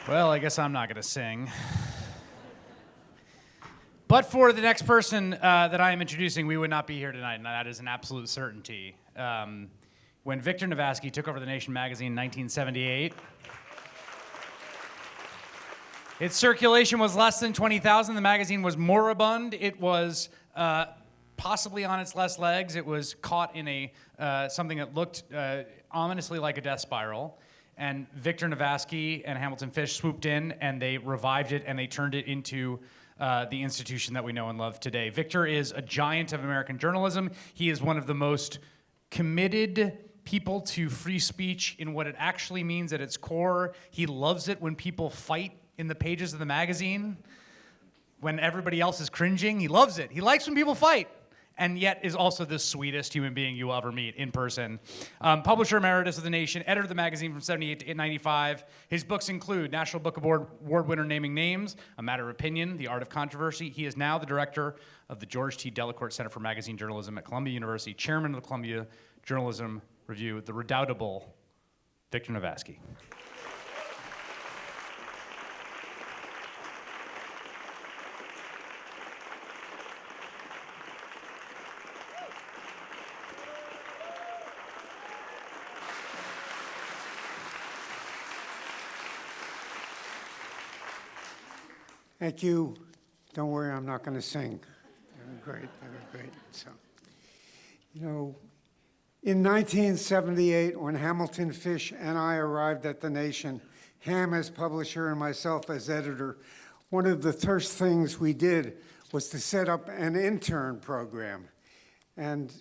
Well, I guess I'm not going to sing. But for the next person that I am introducing, we would not be here tonight, and that is an absolute certainty. When Victor Navasky took over The Nation magazine in 1978, its circulation was less than 20,000. The magazine was moribund. It was possibly on its last legs. It was caught in a something that looked ominously like a death spiral. And Victor Navasky and Hamilton Fish swooped in, and they revived it, and they turned it into the institution that we know and love today. Victor is a giant of American journalism. He is one of the most committed people to free speech in what it actually means at its core. He loves it when people fight in the pages of the magazine. When everybody else is cringing, he loves it. He likes when people fight, and yet is also the sweetest human being you will ever meet in person. Publisher emeritus of The Nation, editor of the magazine from 78 to 95. His books include National Book Award winner Naming Names, A Matter of Opinion, The Art of Controversy. He is now the director of the George T. Delacorte Center for Magazine Journalism at Columbia University, chairman of the Columbia Journalism Review, the redoubtable Victor Navasky. Thank you. Don't worry, I'm not going to sing. They were great. They were great. So, you know, in 1978, when Hamilton Fish and I arrived at The Nation, Ham as publisher and myself as editor, one of the first things we did was to set up an intern program. And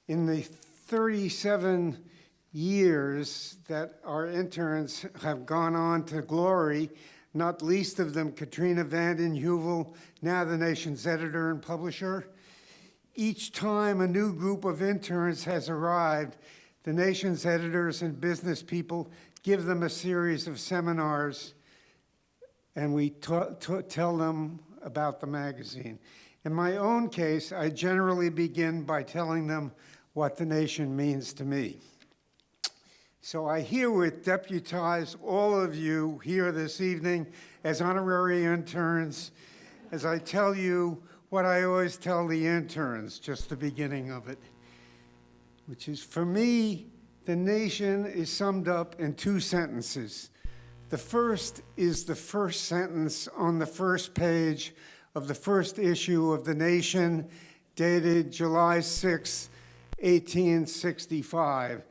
in the 37 years that our interns have gone on to glory, not least of them Katrina, Vanden, Heuvel, now The Nation's editor and publisher, each time a new group of interns has arrived, The Nation's editors and business people give them a series of seminars, and we tell them about the magazine. In my own case, I generally begin by telling them what The Nation means to me. So I herewith deputize all of you here this evening as honorary interns as I tell you what I always tell the interns, just the beginning of it, which is, for me, The Nation is summed up in 2 sentences. The first is the first sentence on the first page of the first issue of The Nation, dated July 6, 1865.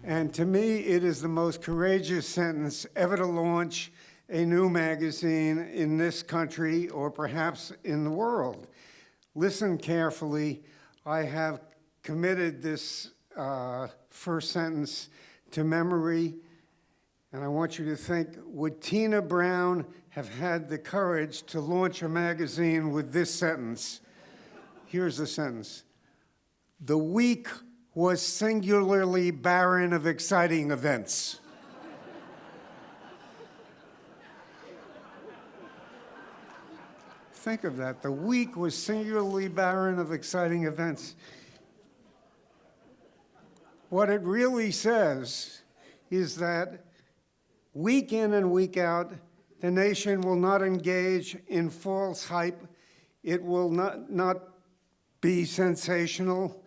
And to me, it is the most courageous sentence ever to launch a new magazine in this country, or perhaps in the world. Listen carefully. I have committed this first sentence to memory, and I want you to think, would Tina Brown have had the courage to launch a magazine with this sentence? Here's the sentence. The week was singularly barren of exciting events. Think of that. The week was singularly barren of exciting events. What it really says is that week in and week out, The Nation will not engage in false hype. It will not be sensational.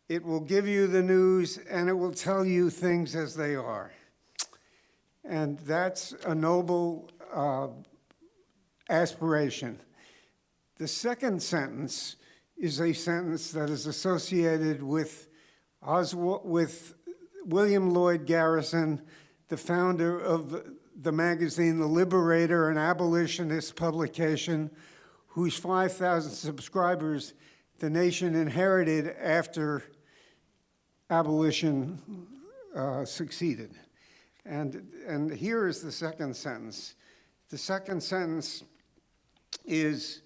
It will give you the news, and it will tell you things as they are. And that's a noble aspiration. The second sentence is a sentence that is associated with William Lloyd Garrison, the founder of the magazine The Liberator, an abolitionist publication whose 5,000 subscribers The Nation inherited after abolition succeeded. And here is the second sentence. The second sentence is,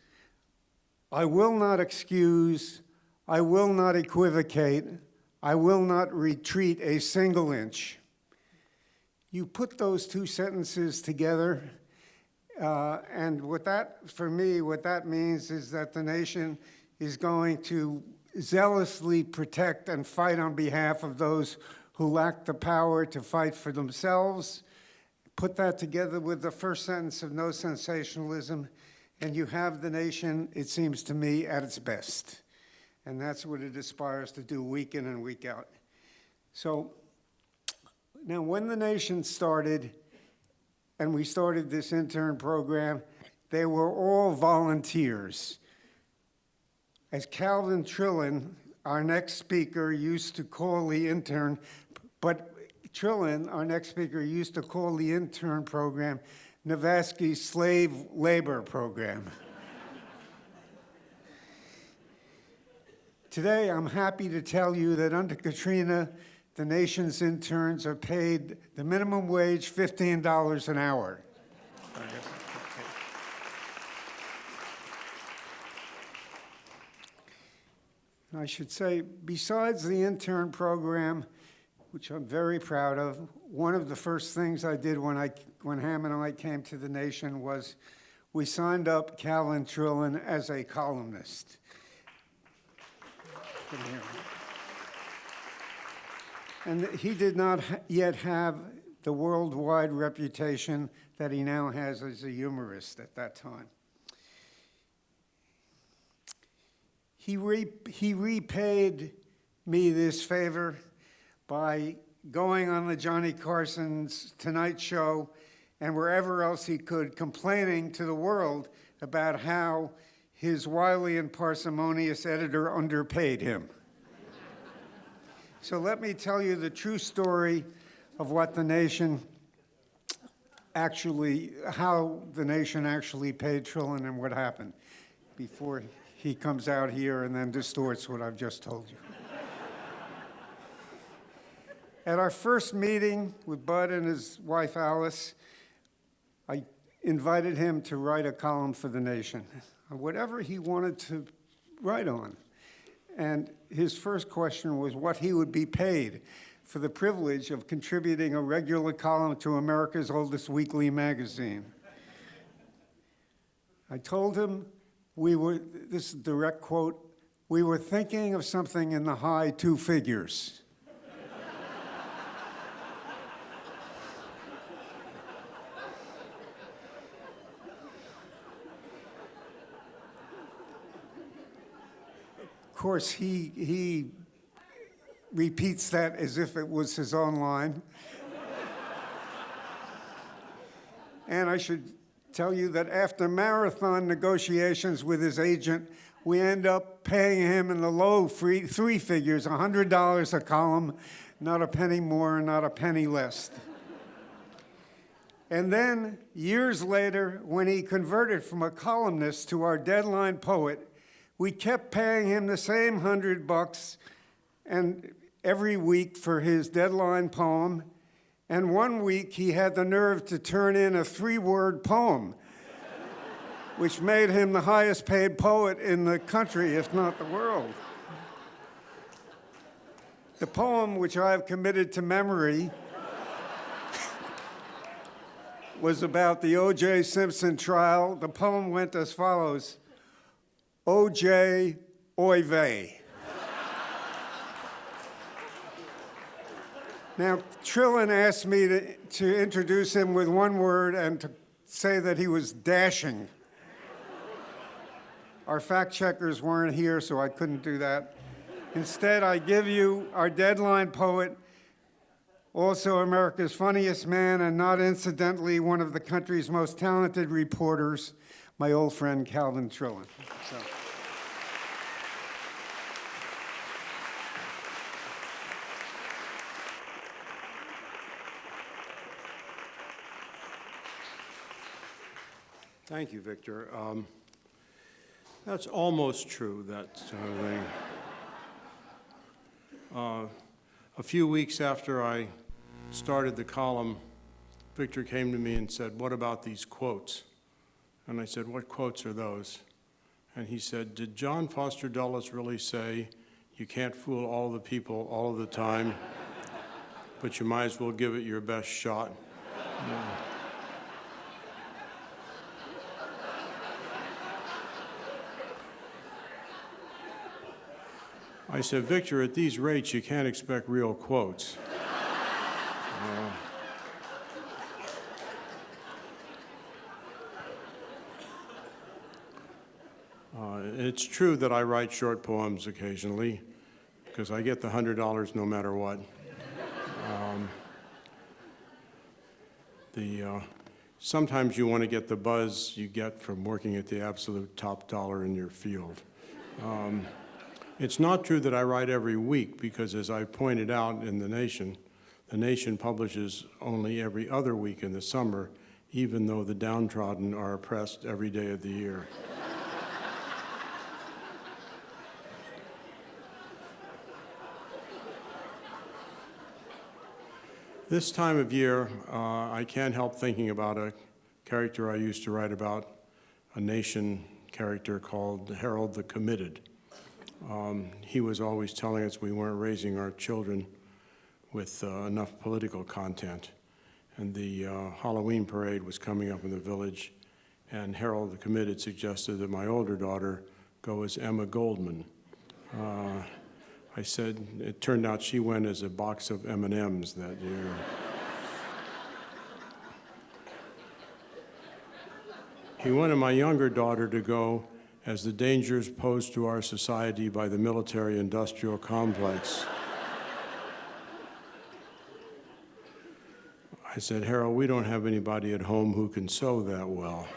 I will not excuse, I will not equivocate, I will not retreat a single inch. You put those 2 sentences together, and for me, what that means is that The Nation is going to zealously protect and fight on behalf of those who lack the power to fight for themselves. Put that together with the first sentence of no sensationalism, and you have The Nation, it seems to me, at its best. And that's what it aspires to do week in and week out. So now when The Nation started, and we started this intern program, they were all volunteers. As Calvin Trillin, our next speaker, used to call the intern, but Trillin, our next speaker, used to call the intern program Navasky's slave labor program. Today, I'm happy to tell you that under Katrina, The Nation's interns are paid the minimum wage, $15 an hour. I should say, besides the intern program, which I'm very proud of, one of the first things I did when Ham and I came to The Nation was we signed up Calvin Trillin as a columnist. And he did not yet have the worldwide reputation that he now has as a humorist at that time. He repaid me this favor by going on the Johnny Carson's Tonight Show and wherever else he could, complaining to the world about how his wily and parsimonious editor underpaid him. So let me tell you the true story of what the nation how the nation actually paid Trillin and what happened before he comes out here and then distorts what I've just told you. At our first meeting with Bud and his wife Alice, I invited him to write a column for the nation, whatever he wanted to write on. And his first question was what he would be paid for the privilege of contributing a regular column to America's oldest weekly magazine. I told him this is a direct quote, we were thinking of something in the high two figures. Of course, he repeats that as if it was his own line. And I should tell you that after marathon negotiations with his agent, we end up paying him in the low three figures, $100 a column, not a penny more, not a penny less. And then, years later, when he converted from a columnist to our deadline poet, we kept paying him the same $100 and every week for his deadline poem. And one week he had the nerve to turn in a 3-word poem, which made him the highest paid poet in the country, if not the world. The poem, which I have committed to memory, was about the O.J. Simpson trial. The poem went as follows: O.J. Oy vey. Now, Trillin asked me to introduce him with one word and to say that he was dashing. Our fact checkers weren't here, so I couldn't do that. Instead, I give you our deadline poet, also America's funniest man, and not incidentally, one of the country's most talented reporters, my old friend Calvin Trillin. So. Thank you, Victor. That's almost true, that thing. A few weeks after I started the column, Victor came to me and said, "What about these quotes?" And I said, "What quotes are those?" And he said, "Did John Foster Dulles really say, you can't fool all the people all of the time, but you might as well give it your best shot?" Yeah. I said, "Victor, at these rates, you can't expect real quotes." It's true that I write short poems occasionally, because I get the $100 no matter what. Sometimes you want to get the buzz you get from working at the absolute top dollar in your field. It's not true that I write every week, because as I pointed out in The Nation publishes only every other week in the summer, even though the downtrodden are oppressed every day of the year. This time of year, I can't help thinking about a character I used to write about, a Nation character called Harold the Committed. He was always telling us we weren't raising our children with enough political content. And the Halloween parade was coming up in the village, and Harold the Committed suggested that my older daughter go as Emma Goldman. I said, it turned out she went as a box of M&Ms that year. He wanted my younger daughter to go as the dangers posed to our society by the military-industrial complex. I said, Harold, we don't have anybody at home who can sew that well.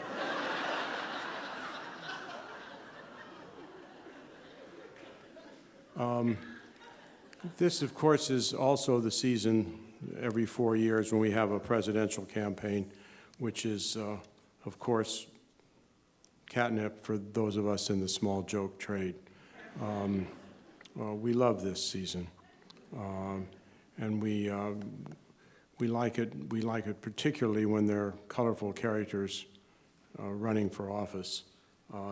This, of course, is also the season every 4 years when we have a presidential campaign, which is, of course, catnip for those of us in the small joke trade. We love this season, and we like it. We like it particularly when there are colorful characters running for office.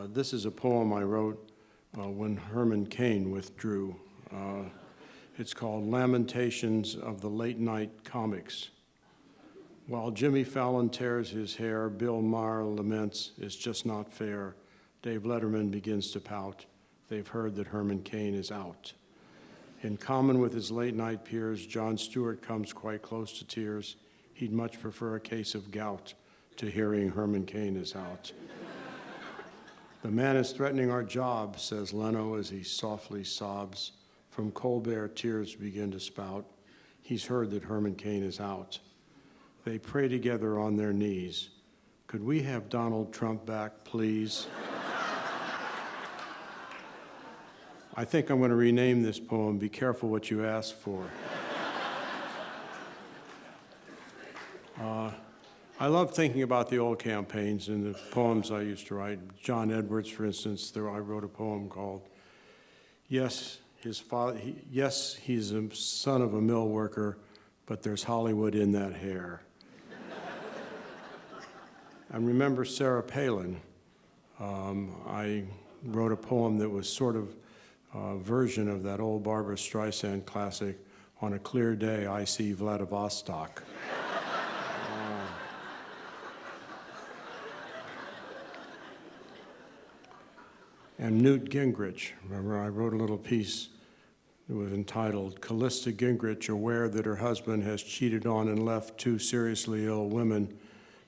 This is a poem I wrote when Herman Cain withdrew. It's called Lamentations of the Late Night Comics. While Jimmy Fallon tears his hair, Bill Maher laments, it's just not fair. Dave Letterman begins to pout. They've heard that Herman Cain is out. In common with his late night peers, Jon Stewart comes quite close to tears. He'd much prefer a case of gout to hearing Herman Cain is out. The man is threatening our job, says Leno as he softly sobs. From Colbert, tears begin to spout. He's heard that Herman Cain is out. They pray together on their knees. Could we have Donald Trump back, please? I think I'm going to rename this poem, Be Careful What You Ask For. I love thinking about the old campaigns and the poems I used to write. John Edwards, for instance, I wrote a poem called, Yes, his father, he's a son of a mill worker, but there's Hollywood in that hair. And remember Sarah Palin. I wrote a poem that was sort of a version of that old Barbra Streisand classic, On a Clear Day, I See Vladivostok. And Newt Gingrich, remember I wrote a little piece that was entitled, Callista Gingrich, aware that her husband has cheated on and left two seriously ill women,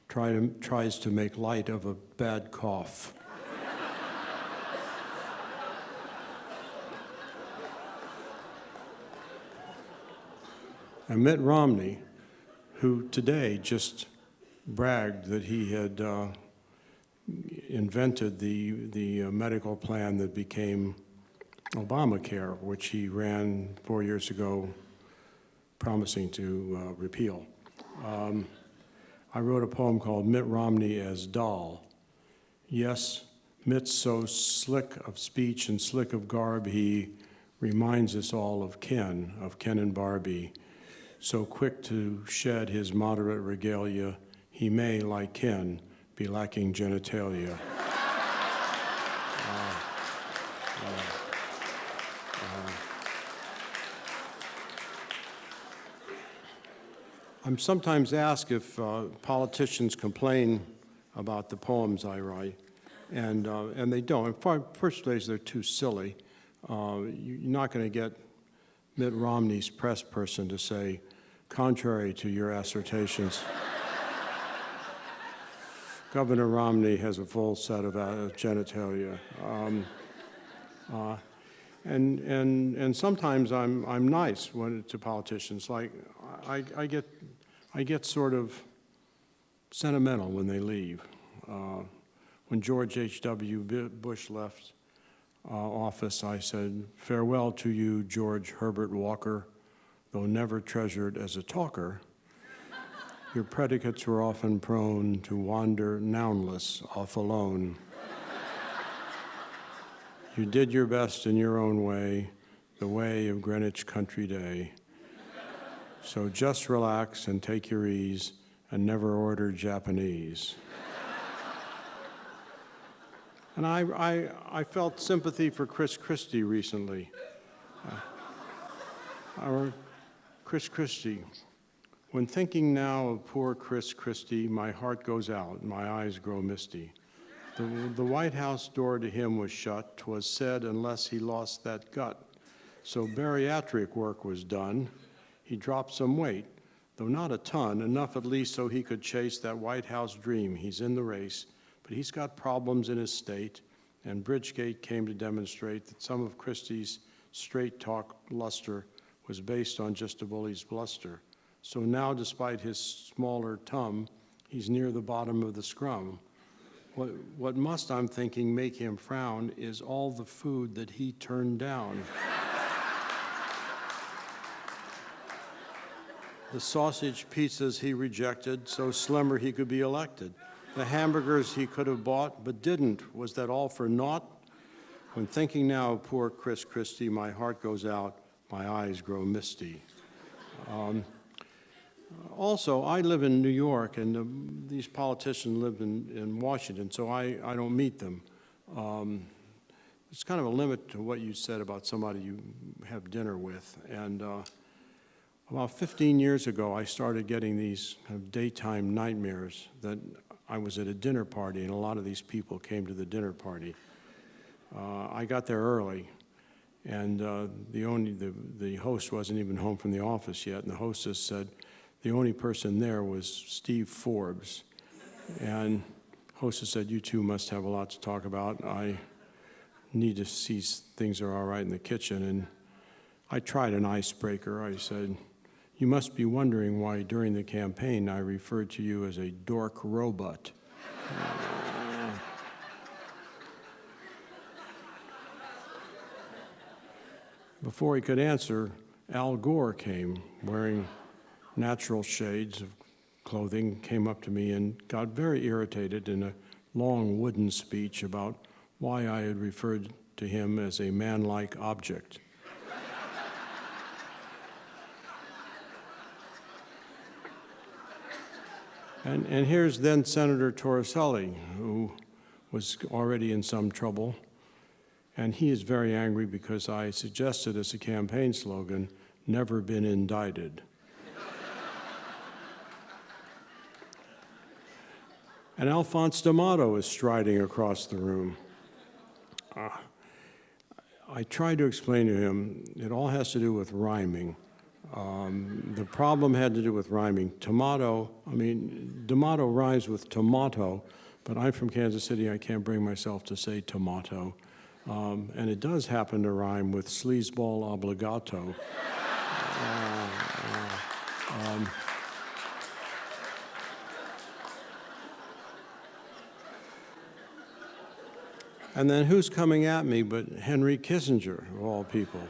tries to make light of a bad cough. And Mitt Romney, who today just bragged that he had invented the medical plan that became Obamacare, which he ran 4 years ago promising to repeal. I wrote a poem called Mitt Romney as Doll. Yes, Mitt's so slick of speech and slick of garb, he reminds us all of Ken and Barbie. So quick to shed his moderate regalia, he may, like Ken, be lacking genitalia. I'm sometimes asked if politicians complain about the poems I write, and they don't. In first place, they're too silly. You're not going to get Mitt Romney's press person to say, contrary to your assertions, Governor Romney has a full set of genitalia. And sometimes I'm nice to politicians. Like I get sort of sentimental when they leave. When George H.W. Bush left office, I said, farewell to you, George Herbert Walker, though never treasured as a talker. Your predicates were often prone to wander nounless off alone. You did your best in your own way, the way of Greenwich Country Day. So just relax and take your ease and never order Japanese. And I felt sympathy for Chris Christie recently. Chris Christie. When thinking now of poor Chris Christie, my heart goes out, my eyes grow misty. The White House door to him was shut, 'twas said, unless he lost that gut. So bariatric work was done. He dropped some weight, though not a ton, enough at least so he could chase that White House dream. He's in the race, but he's got problems in his state, and Bridgegate came to demonstrate that some of Christie's straight talk luster was based on just a bully's bluster. So now, despite his smaller tum, he's near the bottom of the scrum. What must, I'm thinking, make him frown is all the food that he turned down. The sausage pizzas he rejected, so slimmer he could be elected. The hamburgers he could have bought but didn't. Was that all for naught? When thinking now of poor Chris Christie, my heart goes out, my eyes grow misty. Also, I live in New York, and these politicians live in Washington, so I don't meet them. It's kind of a limit to what you said about somebody you have dinner with. And about 15 years ago, I started getting these kind of daytime nightmares that I was at a dinner party, and a lot of these people came to the dinner party. I got there early, and the host wasn't even home from the office yet, and the hostess said the only person there was Steve Forbes. And hostess said, "You two must have a lot to talk about. I need to see things are all right in the kitchen." And I tried an icebreaker. I said, "You must be wondering why during the campaign I referred to you as a dork robot." Before he could answer, Al Gore came, wearing natural shades of clothing, came up to me and got very irritated in a long wooden speech about why I had referred to him as a man-like object. And here's then Senator Torricelli, who was already in some trouble. And he is very angry because I suggested as a campaign slogan, "Never been indicted." And Alphonse D'Amato is striding across the room. I tried to explain to him it all has to do with rhyming. The problem had to do with rhyming. D'Amato rhymes with tomato, but I'm from Kansas City. I can't bring myself to say tomato. And it does happen to rhyme with sleazeball obligato. And then who's coming at me but Henry Kissinger, of all people?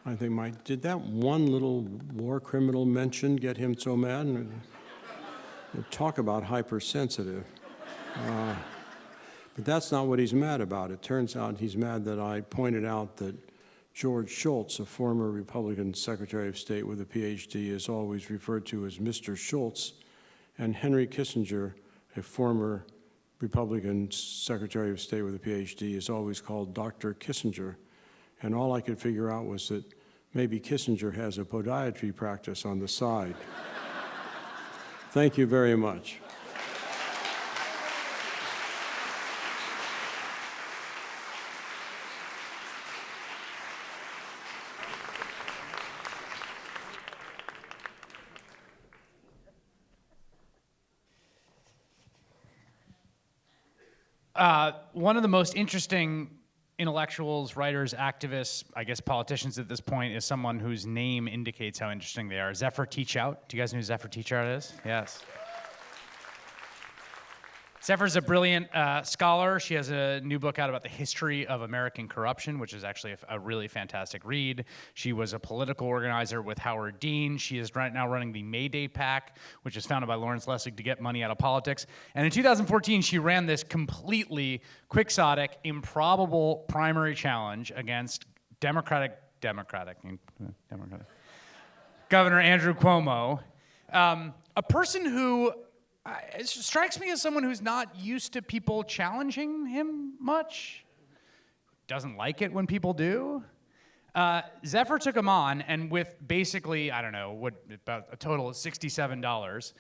I think, did that one little war criminal mention get him so mad? And talk about hypersensitive. But that's not what he's mad about. It turns out he's mad that I pointed out that George Shultz, a former Republican Secretary of State with a PhD, is always referred to as Mr. Schultz, and Henry Kissinger, a former Republican Secretary of State with a PhD, is always called Dr. Kissinger. And all I could figure out was that maybe Kissinger has a podiatry practice on the side. Thank you very much. One of the most interesting intellectuals, writers, activists, I guess politicians at this point, is someone whose name indicates how interesting they are. Zephyr Teachout. Do you guys know who Zephyr Teachout is? Yes. Zephyr's a brilliant scholar. She has a new book out about the history of American corruption, which is actually a really fantastic read. She was a political organizer with Howard Dean. She is right now running the Mayday PAC, which is founded by Lawrence Lessig to get money out of politics. And in 2014, she ran this completely quixotic, improbable primary challenge against Democratic Governor Andrew Cuomo, a person who it strikes me as someone who's not used to people challenging him much, doesn't like it when people do. Zephyr took him on, and with basically, I don't know, about a total of $67,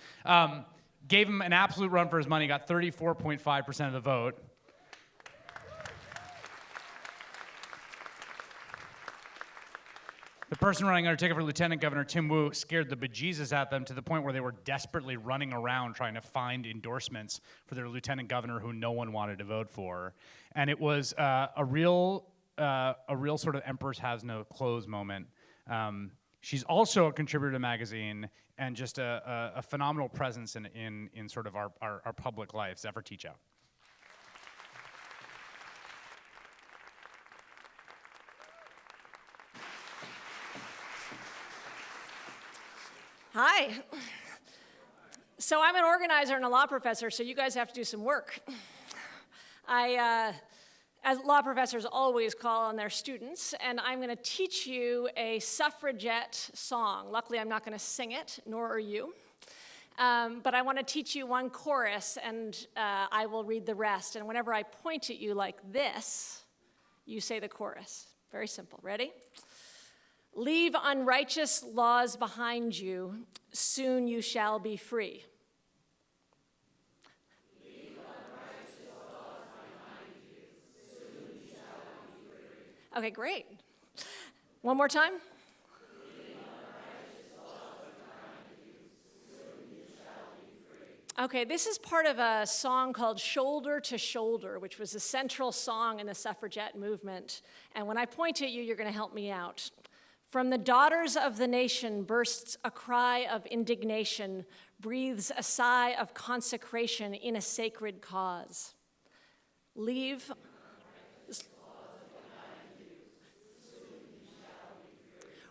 gave him an absolute run for his money, got 34.5% of the vote. The person running under ticket for Lieutenant Governor Tim Wu scared the bejesus out of them to the point where they were desperately running around trying to find endorsements for their lieutenant governor who no one wanted to vote for. And it was a real sort of Emperor's has no clothes moment. She's also a contributor to the magazine and just a phenomenal presence in sort of our public life. Zephyr Teachout. Hi. So I'm an organizer and a law professor, so you guys have to do some work. As law professors always call on their students, and I'm going to teach you a suffragette song. Luckily, I'm not going to sing it, nor are you. But I want to teach you one chorus, and I will read the rest. And whenever I point at you like this, you say the chorus. Very simple. Ready? Leave unrighteous laws behind you, soon you shall be free. Okay, great. One more time. Okay, this is part of a song called Shoulder to Shoulder, which was a central song in the suffragette movement. And when I point at you, you're going to help me out. From the daughters of the nation bursts a cry of indignation, breathes a sigh of consecration in a sacred cause. Leave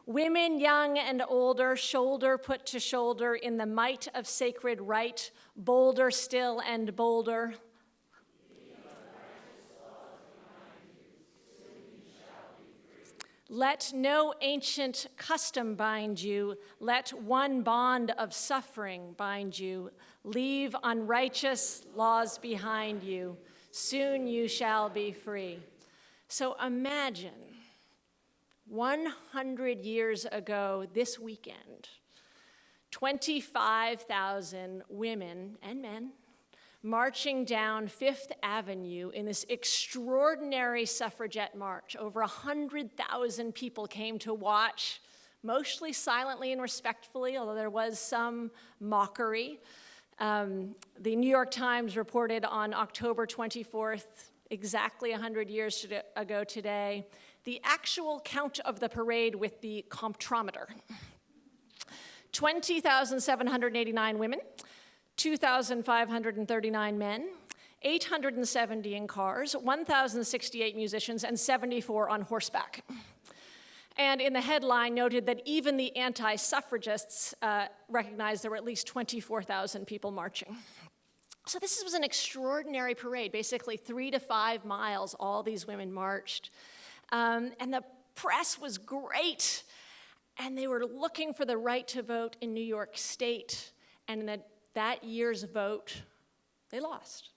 women young and older, shoulder put to shoulder in the might of sacred right, bolder still and bolder. Let no ancient custom bind you, let one bond of suffering bind you. Leave unrighteous laws behind you, soon you shall be free. So imagine 100 years ago this weekend, 25,000 women and men marching down Fifth Avenue in this extraordinary suffragette march. Over 100,000 people came to watch, mostly silently and respectfully, although there was some mockery. The New York Times reported on October 24th, exactly 100 years ago today, the actual count of the parade with the comptrometer. 20,789 women, 2,539 men, 870 in cars, 1,068 musicians, and 74 on horseback. And in the headline noted that even the anti-suffragists recognized there were at least 24,000 people marching. So this was an extraordinary parade, basically 3 to 5 miles, all these women marched. And the press was great, and they were looking for the right to vote in New York State. And in that year's vote, they lost,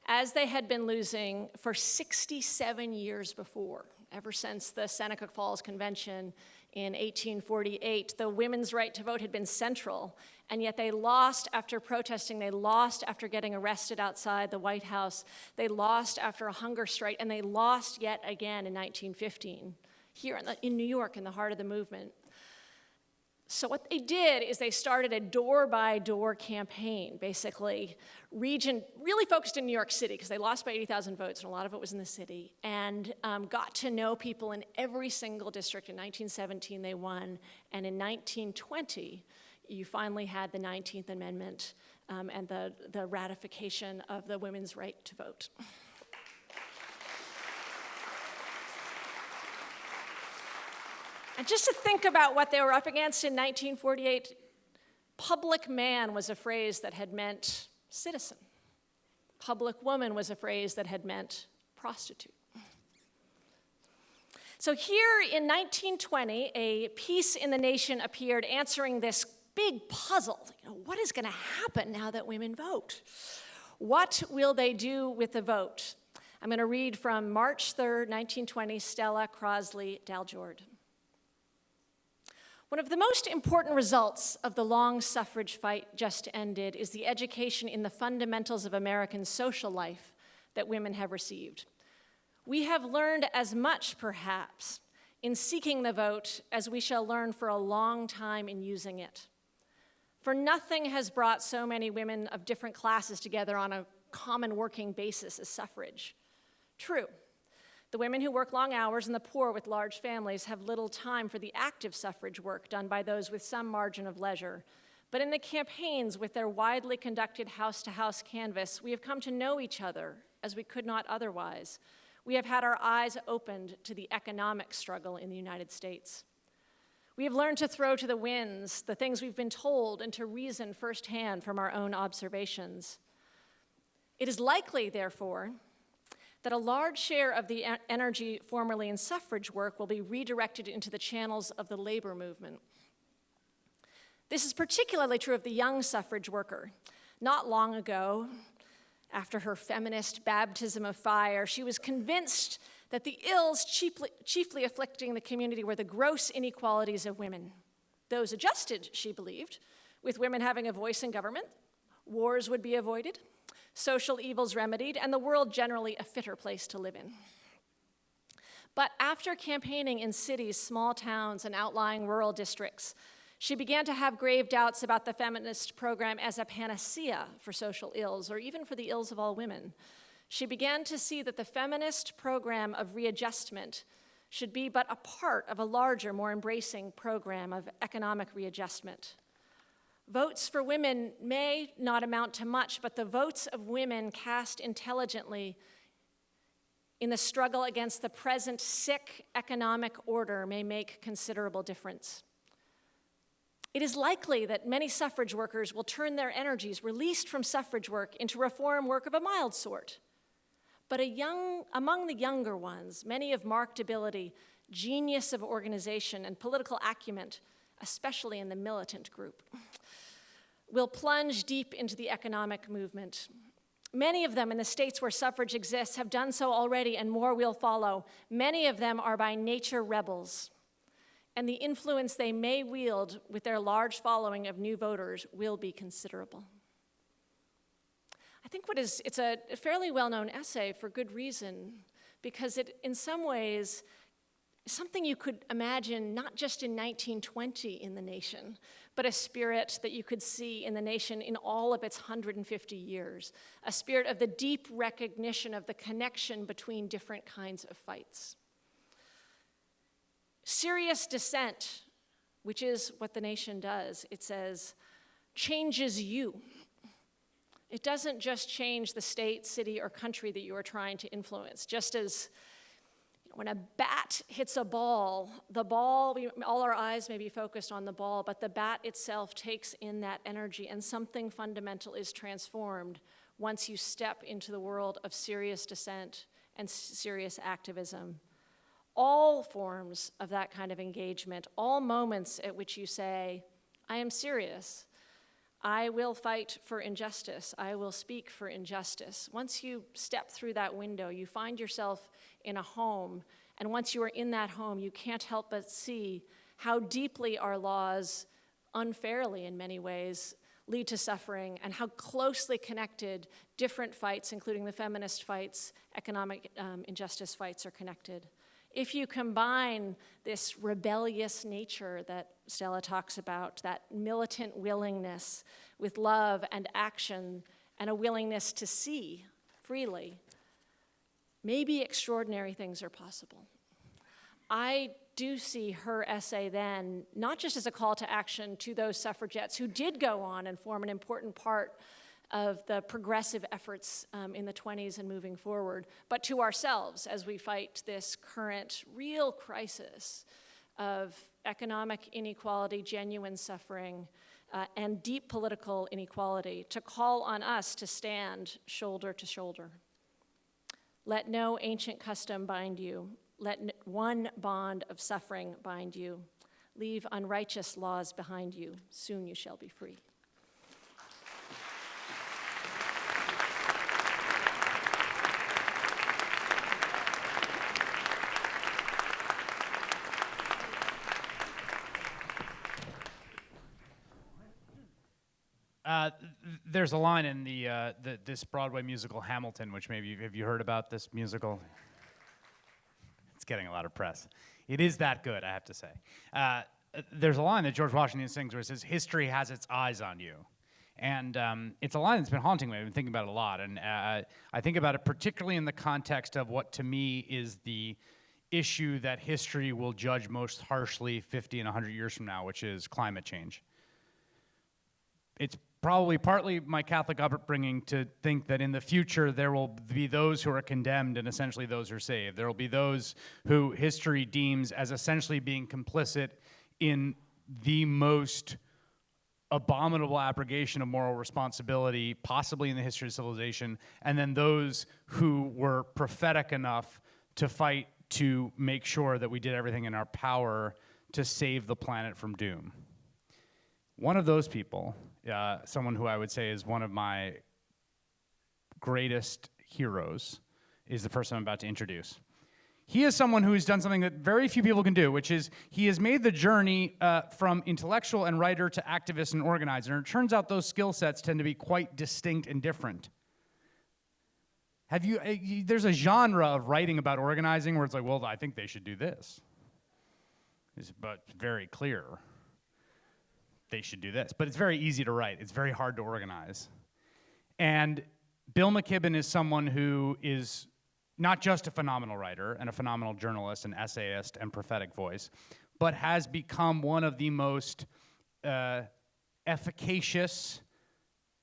as they had been losing for 67 years before. Ever since the Seneca Falls Convention in 1848, the women's right to vote had been central, and yet they lost after protesting, they lost after getting arrested outside the White House, they lost after a hunger strike, and they lost yet again in 1915, here in New York, in the heart of the movement. So what they did is they started a door-by-door campaign, basically, really focused in New York City, because they lost by 80,000 votes, and a lot of it was in the city, and got to know people in every single district. In 1917, they won, and in 1920, you finally had the 19th Amendment and the ratification of the women's right to vote. And just to think about what they were up against in 1948, public man was a phrase that had meant citizen. Public woman was a phrase that had meant prostitute. So here in 1920, a piece in the Nation appeared answering this big puzzle. What is going to happen now that women vote? What will they do with the vote? I'm going to read from March 3rd, 1920, Stella Crosley Daljord. One of the most important results of the long suffrage fight just ended is the education in the fundamentals of American social life that women have received. We have learned as much, perhaps, in seeking the vote as we shall learn for a long time in using it. For nothing has brought so many women of different classes together on a common working basis as suffrage. True, The women who work long hours and the poor with large families have little time for the active suffrage work done by those with some margin of leisure. But in the campaigns, with their widely conducted house-to-house canvass, we have come to know each other as we could not otherwise. We have had our eyes opened to the economic struggle in the United States. We have learned to throw to the winds the things we've been told and to reason firsthand from our own observations. It is likely, therefore, that a large share of the energy formerly in suffrage work will be redirected into the channels of the labor movement. This is particularly true of the young suffrage worker. Not long ago, after her feminist baptism of fire, she was convinced that the ills chiefly afflicting the community were the gross inequalities of women. Those adjusted, she believed, with women having a voice in government, wars would be avoided, social evils remedied, and the world generally a fitter place to live in. But after campaigning in cities, small towns, and outlying rural districts, she began to have grave doubts about the feminist program as a panacea for social ills, or even for the ills of all women. She began to see that the feminist program of readjustment should be but a part of a larger, more embracing program of economic readjustment. Votes for women may not amount to much, but the votes of women cast intelligently in the struggle against the present sick economic order may make considerable difference. It is likely that many suffrage workers will turn their energies released from suffrage work into reform work of a mild sort. But among the younger ones, many of marked ability, genius of organization, and political acumen, especially in the militant group, will plunge deep into the economic movement. Many of them in the states where suffrage exists have done so already, and more will follow. Many of them are by nature rebels, and the influence they may wield with their large following of new voters will be considerable. I think it's a fairly well-known essay for good reason, because it, in some ways, is something you could imagine not just in 1920 in the nation, but a spirit that you could see in the nation in all of its 150 years, a spirit of the deep recognition of the connection between different kinds of fights. Serious dissent, which is what the nation does, it says, changes you. It doesn't just change the state, city, or country that you are trying to influence. Just as when a bat hits a ball, all our eyes may be focused on the ball, but the bat itself takes in that energy, and something fundamental is transformed once you step into the world of serious dissent and serious activism. All forms of that kind of engagement, all moments at which you say, I am serious. I will fight for injustice. I will speak for injustice. Once you step through that window, you find yourself in a home, and once you are in that home, you can't help but see how deeply our laws, unfairly in many ways, lead to suffering, and how closely connected different fights, including the feminist fights, economic injustice fights, are connected. If you combine this rebellious nature that Stella talks about, that militant willingness with love and action and a willingness to see freely, maybe extraordinary things are possible. I do see her essay then, not just as a call to action to those suffragettes who did go on and form an important part of the progressive efforts in the 20s and moving forward, but to ourselves as we fight this current real crisis of economic inequality, genuine suffering, and deep political inequality, to call on us to stand shoulder to shoulder. Let no ancient custom bind you. Let one bond of suffering bind you. Leave unrighteous laws behind you. Soon you shall be free. There's a line in this Broadway musical Hamilton, which maybe, have you heard about this musical? It's getting a lot of press. It is that good, I have to say. There's a line that George Washington sings where it says, history has its eyes on you. And it's a line that's been haunting me. I've been thinking about it a lot. And I think about it particularly in the context of what to me is the issue that history will judge most harshly 50 and 100 years from now, which is climate change. It's probably partly my Catholic upbringing to think that in the future there will be those who are condemned and essentially those who are saved. There will be those who history deems as essentially being complicit in the most abominable abrogation of moral responsibility, possibly in the history of civilization, and then those who were prophetic enough to fight to make sure that we did everything in our power to save the planet from doom. One of those people, someone who I would say is one of my greatest heroes, is the person I'm about to introduce. He is someone who has done something that very few people can do, which is he has made the journey from intellectual and writer to activist and organizer. And it turns out those skill sets tend to be quite distinct and different. There's a genre of writing about organizing where it's like, well, I think they should do this. But very clear. They should do this. But it's very easy to write. It's very hard to organize. And Bill McKibben is someone who is not just a phenomenal writer and a phenomenal journalist and essayist and prophetic voice, but has become one of the most efficacious,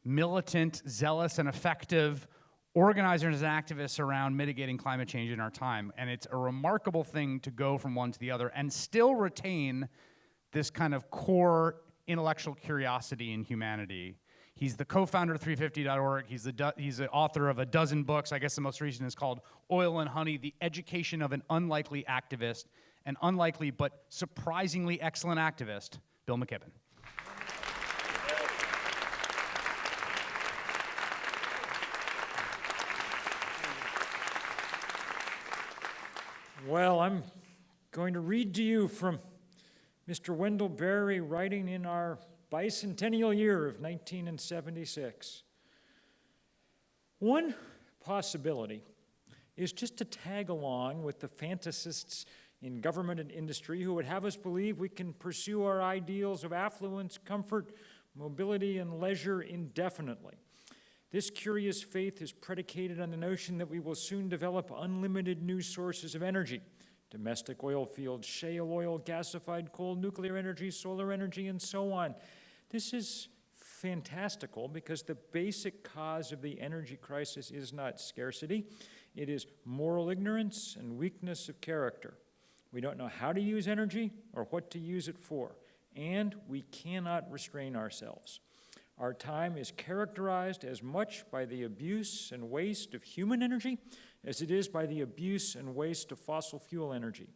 militant, zealous, and effective organizers and activists around mitigating climate change in our time. And it's a remarkable thing to go from one to the other and still retain this kind of core intellectual curiosity in humanity. He's the co-founder of 350.org. He's the author of a dozen books. I guess the most recent is called Oil and Honey, The Education of an Unlikely Activist, an unlikely but surprisingly excellent activist, Bill McKibben. Well, I'm going to read to you from Mr. Wendell Berry writing in our bicentennial year of 1976. One possibility is just to tag along with the fantasists in government and industry who would have us believe we can pursue our ideals of affluence, comfort, mobility, and leisure indefinitely. This curious faith is predicated on the notion that we will soon develop unlimited new sources of energy: domestic oil fields, shale oil, gasified coal, nuclear energy, solar energy, and so on. This is fantastical because the basic cause of the energy crisis is not scarcity. It is moral ignorance and weakness of character. We don't know how to use energy or what to use it for, and we cannot restrain ourselves. Our time is characterized as much by the abuse and waste of human energy as it is by the abuse and waste of fossil fuel energy.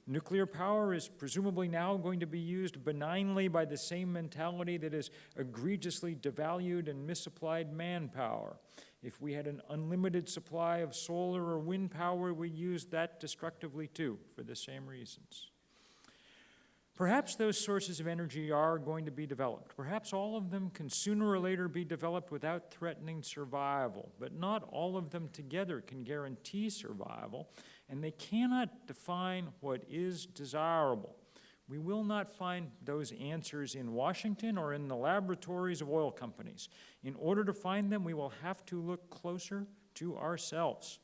Nuclear power is presumably now going to be used benignly by the same mentality that has egregiously devalued and misapplied manpower. If we had an unlimited supply of solar or wind power, we'd use that destructively too, for the same reasons. Perhaps those sources of energy are going to be developed. Perhaps all of them can sooner or later be developed without threatening survival, but not all of them together can guarantee survival, and they cannot define what is desirable. We will not find those answers in Washington or in the laboratories of oil companies. In order to find them, we will have to look closer to ourselves.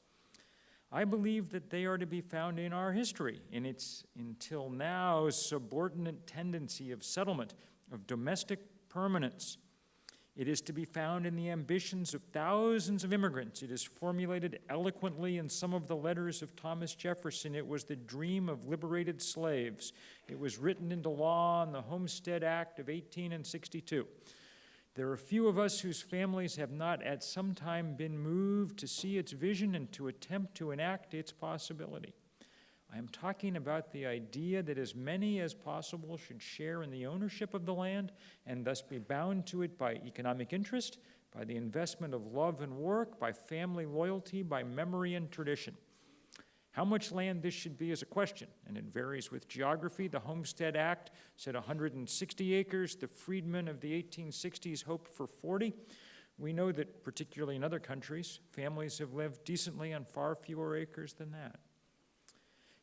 I believe that they are to be found in our history, in its until now subordinate tendency of settlement, of domestic permanence. It is to be found in the ambitions of thousands of immigrants. It is formulated eloquently in some of the letters of Thomas Jefferson. It was the dream of liberated slaves. It was written into law in the Homestead Act of 1862. There are few of us whose families have not at some time been moved to see its vision and to attempt to enact its possibility. I am talking about the idea that as many as possible should share in the ownership of the land and thus be bound to it by economic interest, by the investment of love and work, by family loyalty, by memory and tradition. How much land this should be is a question, and it varies with geography. The Homestead Act said 160 acres. The freedmen of the 1860s hoped for 40. We know that, particularly in other countries, families have lived decently on far fewer acres than that.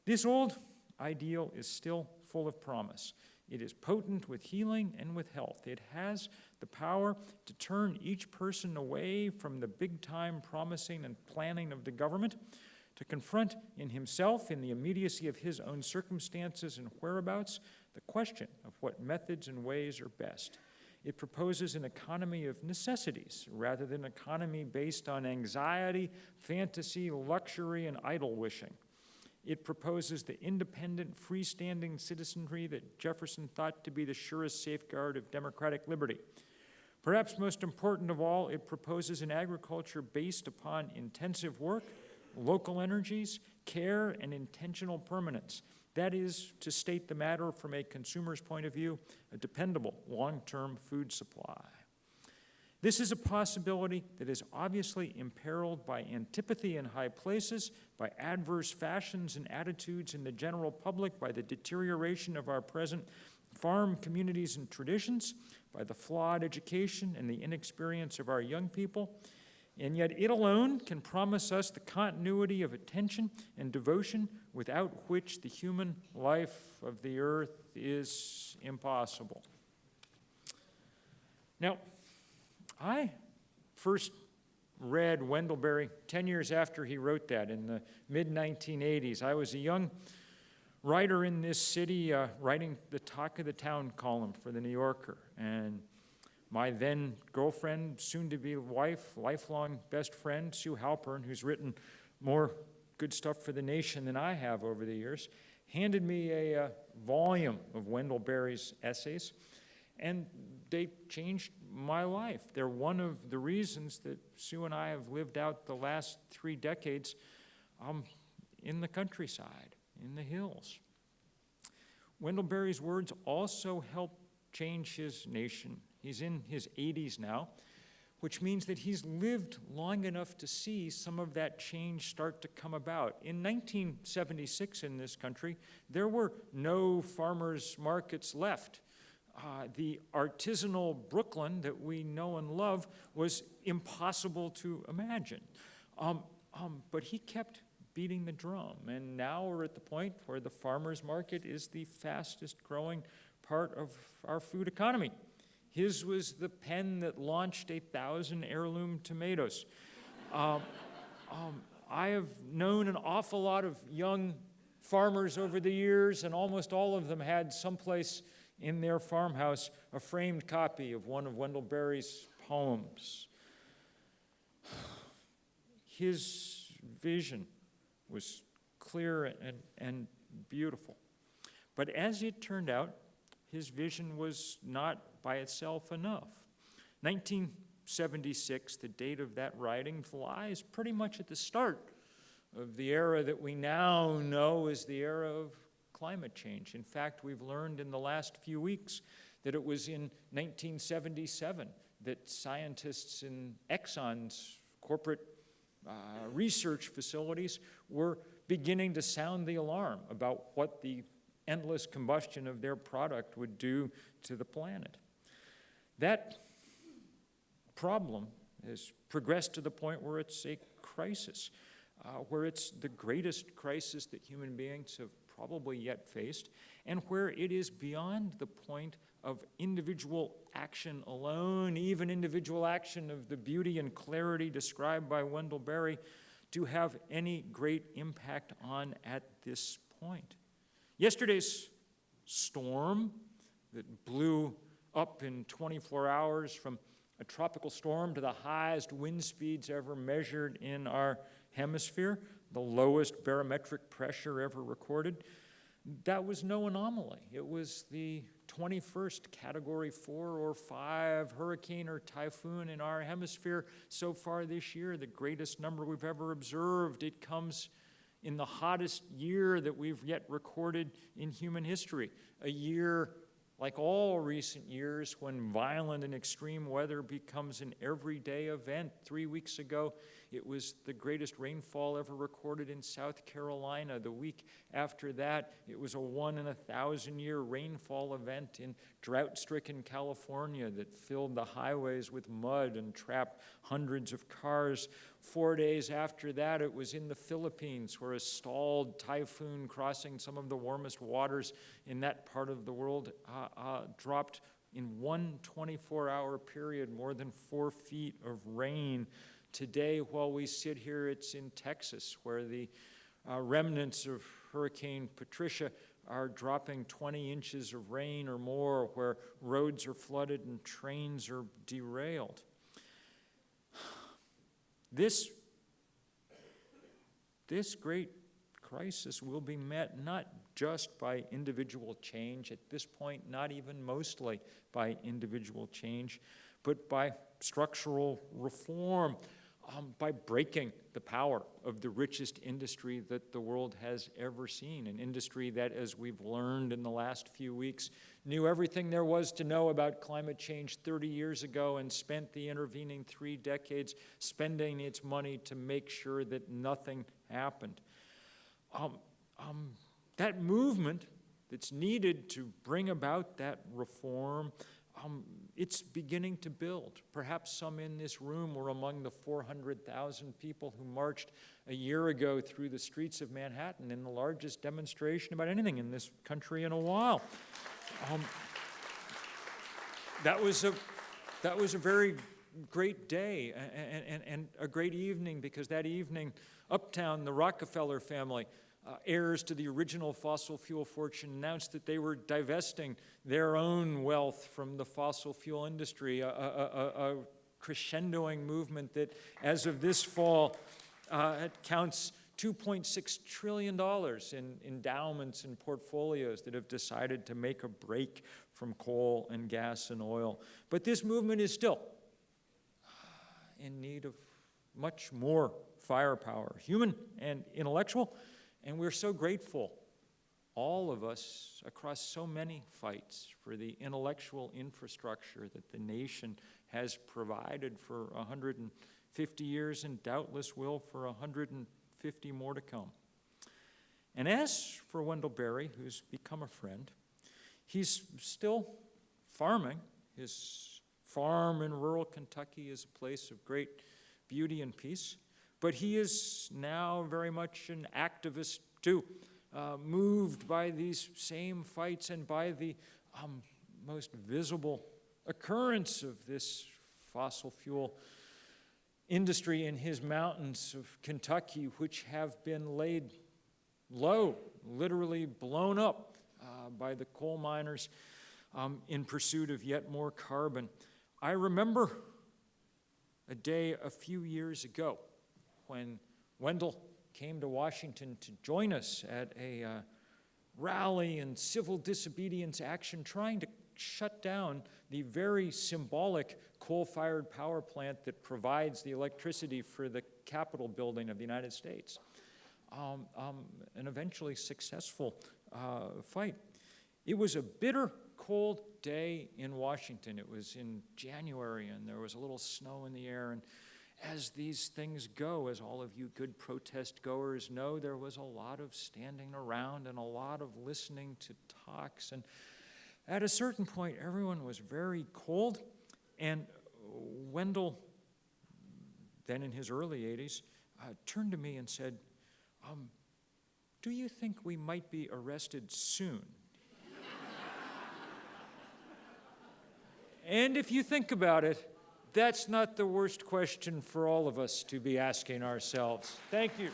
This old ideal is still full of promise. It is potent with healing and with health. It has the power to turn each person away from the big-time promising and planning of the government, to confront in himself, in the immediacy of his own circumstances and whereabouts, the question of what methods and ways are best. It proposes an economy of necessities rather than an economy based on anxiety, fantasy, luxury, and idle wishing. It proposes the independent, freestanding citizenry that Jefferson thought to be the surest safeguard of democratic liberty. Perhaps most important of all, it proposes an agriculture based upon intensive work, local energies, care, and intentional permanence. That is, to state the matter from a consumer's point of view, a dependable long-term food supply. This is a possibility that is obviously imperiled by antipathy in high places, by adverse fashions and attitudes in the general public, by the deterioration of our present farm communities and traditions, by the flawed education and the inexperience of our young people. And yet it alone can promise us the continuity of attention and devotion without which the human life of the earth is impossible. Now, I first read Wendell Berry 10 years after he wrote that in the mid-1980s. I was a young writer in this city writing the Talk of the Town column for the New Yorker. And my then girlfriend, soon-to-be wife, lifelong best friend, Sue Halpern, who's written more good stuff for the nation than I have over the years, handed me a volume of Wendell Berry's essays, and they changed my life. They're one of the reasons that Sue and I have lived out the last 3 decades in the countryside, in the hills. Wendell Berry's words also helped change his nation. He's in his 80s now, which means that he's lived long enough to see some of that change start to come about. In 1976 in this country, there were no farmers' markets left. The artisanal Brooklyn that we know and love was impossible to imagine. But he kept beating the drum, and now we're at the point where the farmers' market is the fastest growing part of our food economy. His was the pen that launched 1,000 heirloom tomatoes. I have known an awful lot of young farmers over the years, and almost all of them had someplace in their farmhouse a framed copy of one of Wendell Berry's poems. His vision was clear and beautiful. But as it turned out, his vision was not by itself enough. 1976, the date of that writing, lies pretty much at the start of the era that we now know as the era of climate change. In fact, we've learned in the last few weeks that it was in 1977 that scientists in Exxon's corporate research facilities were beginning to sound the alarm about what the endless combustion of their product would do to the planet. That problem has progressed to the point where it's a crisis, where it's the greatest crisis that human beings have probably yet faced, and where it is beyond the point of individual action alone, even individual action of the beauty and clarity described by Wendell Berry, to have any great impact on at this point. Yesterday's storm that blew up in 24 hours from a tropical storm to the highest wind speeds ever measured in our hemisphere, the lowest barometric pressure ever recorded, that was no anomaly. It was the 21st Category 4 or 5 hurricane or typhoon in our hemisphere so far this year, the greatest number we've ever observed. It comes in the hottest year that we've yet recorded in human history, a year like all recent years when violent and extreme weather becomes an everyday event. 3 weeks ago, it was the greatest rainfall ever recorded in South Carolina. The week after that, it was a 1-in-1,000-year rainfall event in drought-stricken California that filled the highways with mud and trapped hundreds of cars. 4 days after that, it was in the Philippines, where a stalled typhoon crossing some of the warmest waters in that part of the world dropped in one 24-hour period, more than 4 feet of rain. Today, while we sit here, it's in Texas, where the remnants of Hurricane Patricia are dropping 20 inches of rain or more, where roads are flooded and trains are derailed. This great crisis will be met not just by individual change, at this point, not even mostly by individual change, but by structural reform, by breaking the power of the richest industry that the world has ever seen, an industry that, as we've learned in the last few weeks, knew everything there was to know about climate change 30 years ago and spent the intervening 3 decades spending its money to make sure that nothing happened. That movement that's needed to bring about that reform, it's beginning to build. Perhaps some in this room were among the 400,000 people who marched a year ago through the streets of Manhattan in the largest demonstration about anything in this country in a while. That was a very great day and a great evening, because that evening, uptown, the Rockefeller family, heirs to the original fossil fuel fortune, announced that they were divesting their own wealth from the fossil fuel industry, a crescendoing movement that, as of this fall, it counts $2.6 trillion in endowments and portfolios that have decided to make a break from coal and gas and oil. But this movement is still in need of much more firepower, human and intellectual. And we're so grateful, all of us, across so many fights, for the intellectual infrastructure that the nation has provided for 150 years and doubtless will for 150 more to come. And as for Wendell Berry, who's become a friend, he's still farming. His farm in rural Kentucky is a place of great beauty and peace. But he is now very much an activist too, moved by these same fights and by the most visible occurrence of this fossil fuel industry in his mountains of Kentucky, which have been laid low, literally blown up by the coal miners in pursuit of yet more carbon. I remember a day a few years ago when Wendell came to Washington to join us at a rally in civil disobedience action trying to shut down the very symbolic coal-fired power plant that provides the electricity for the Capitol building of the United States. An eventually successful fight. It was a bitter, cold day in Washington. It was in January, and there was a little snow in the air, and as these things go, as all of you good protest goers know, there was a lot of standing around and a lot of listening to talks. And at a certain point, everyone was very cold. And Wendell, then in his early 80s, turned to me and said, do you think we might be arrested soon? And if you think about it, that's not the worst question for all of us to be asking ourselves. Thank you.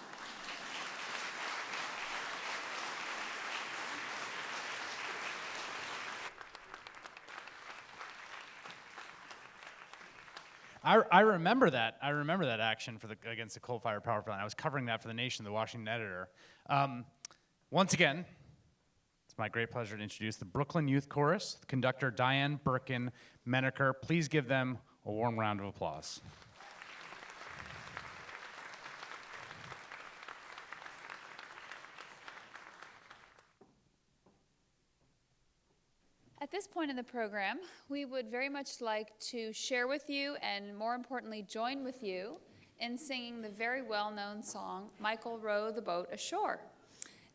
I remember that. I remember that action against the coal-fired power plant. I was covering that for the Nation, the Washington editor. Once again, it's my great pleasure to introduce the Brooklyn Youth Chorus, conductor Diane Birkin Menaker. Please give them a warm round of applause. At this point in the program, we would very much like to share with you, and more importantly, join with you in singing the very well-known song, Mychal, Row the Boat Ashore.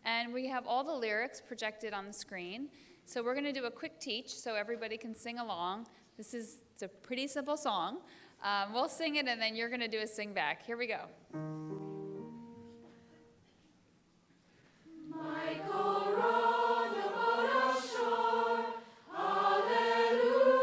And we have all the lyrics projected on the screen. So we're gonna do a quick teach so everybody can sing along. It's a pretty simple song. We'll sing it and then you're gonna do a sing back. Here we go. Mychal, row the boat ashore, hallelujah.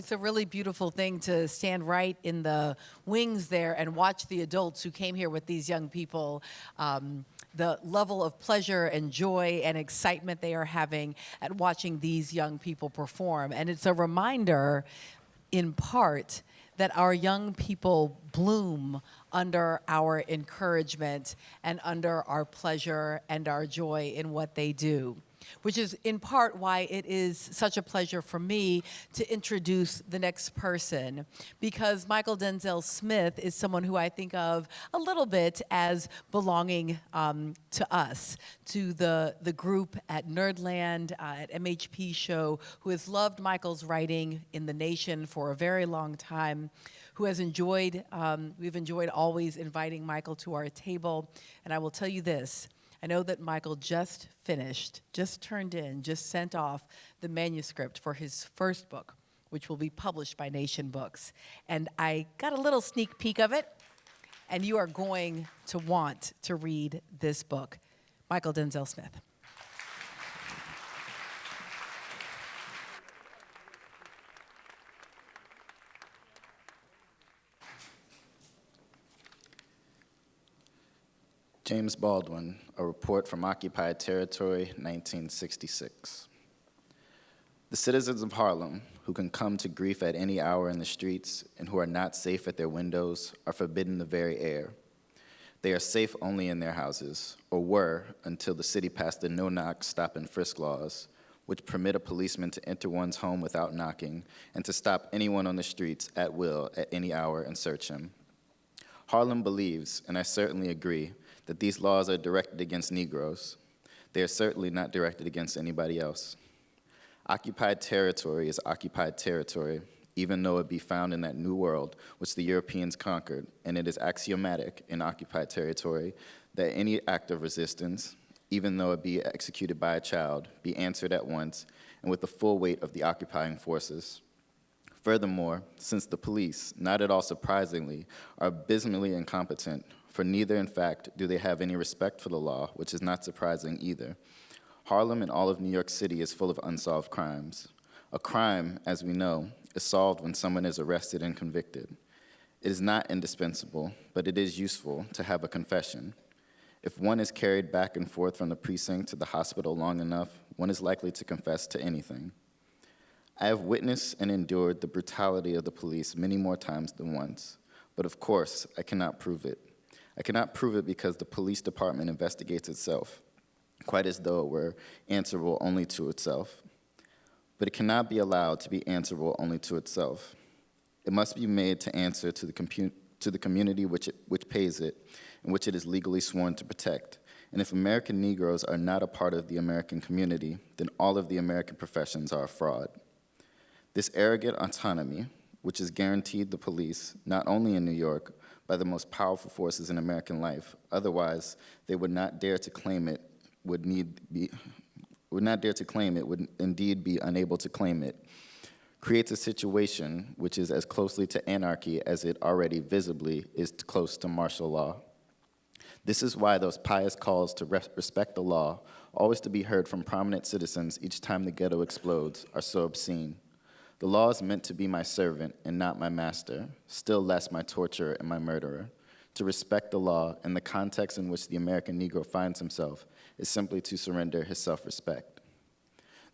it's a really beautiful thing to stand right in the wings there and watch the adults who came here with these young people, the level of pleasure and joy and excitement they are having at watching these young people perform. And it's a reminder, in part, that our young people bloom under our encouragement and under our pleasure and our joy in what they do, which is in part why it is such a pleasure for me to introduce the next person, because Mychal Denzel Smith is someone who I think of a little bit as belonging to us, to the group at Nerdland, at MHP Show, who has loved Mychal's writing in the nation for a very long time, who has enjoyed, we've enjoyed always inviting Mychal to our table. And I will tell you this, I know that Mychal just finished, just turned in, just sent off the manuscript for his first book, which will be published by Nation Books. And I got a little sneak peek of it, and you are going to want to read this book. Mychal Denzel Smith. James Baldwin, A Report from Occupied Territory, 1966. The citizens of Harlem, who can come to grief at any hour in the streets and who are not safe at their windows, are forbidden the very air. They are safe only in their houses, or were until the city passed the no-knock, stop-and-frisk laws, which permit a policeman to enter one's home without knocking and to stop anyone on the streets at will at any hour and search him. Harlem believes, and I certainly agree, that these laws are directed against Negroes. They are certainly not directed against anybody else. Occupied territory is occupied territory, even though it be found in that new world which the Europeans conquered, and it is axiomatic in occupied territory that any act of resistance, even though it be executed by a child, be answered at once and with the full weight of the occupying forces. Furthermore, since the police, not at all surprisingly, are abysmally incompetent, for neither, in fact, do they have any respect for the law, which is not surprising either. Harlem and all of New York City is full of unsolved crimes. A crime, as we know, is solved when someone is arrested and convicted. It is not indispensable, but it is useful to have a confession. If one is carried back and forth from the precinct to the hospital long enough, one is likely to confess to anything. I have witnessed and endured the brutality of the police many more times than once, but of course, I cannot prove it. I cannot prove it because the police department investigates itself, quite as though it were answerable only to itself. But it cannot be allowed to be answerable only to itself. It must be made to answer to the community which pays it, and which it is legally sworn to protect. And if American Negroes are not a part of the American community, then all of the American professions are a fraud. This arrogant autonomy, which is guaranteed the police, not only in New York, by the most powerful forces in American life, otherwise they would not dare to claim it, would indeed be unable to claim it, creates a situation which is as closely to anarchy as it already visibly is close to martial law. This is why those pious calls to respect the law, always to be heard from prominent citizens each time the ghetto explodes, are so obscene. The law is meant to be my servant and not my master, still less my torturer and my murderer. To respect the law in the context in which the American Negro finds himself is simply to surrender his self-respect.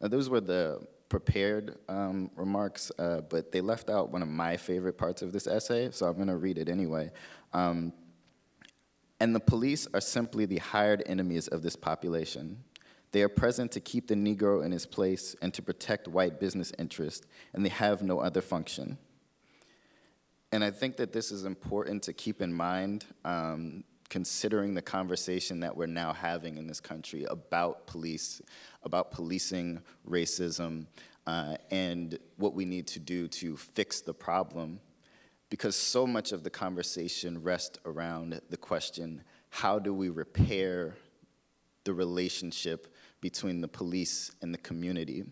Now, those were the prepared remarks, but they left out one of my favorite parts of this essay, so I'm going to read it anyway. And the police are simply the hired enemies of this population. They are present to keep the Negro in his place and to protect white business interests, and they have no other function. And I think that this is important to keep in mind, considering the conversation that we're now having in this country about police, about policing racism, and what we need to do to fix the problem. Because so much of the conversation rests around the question, how do we repair the relationship between the police and the community?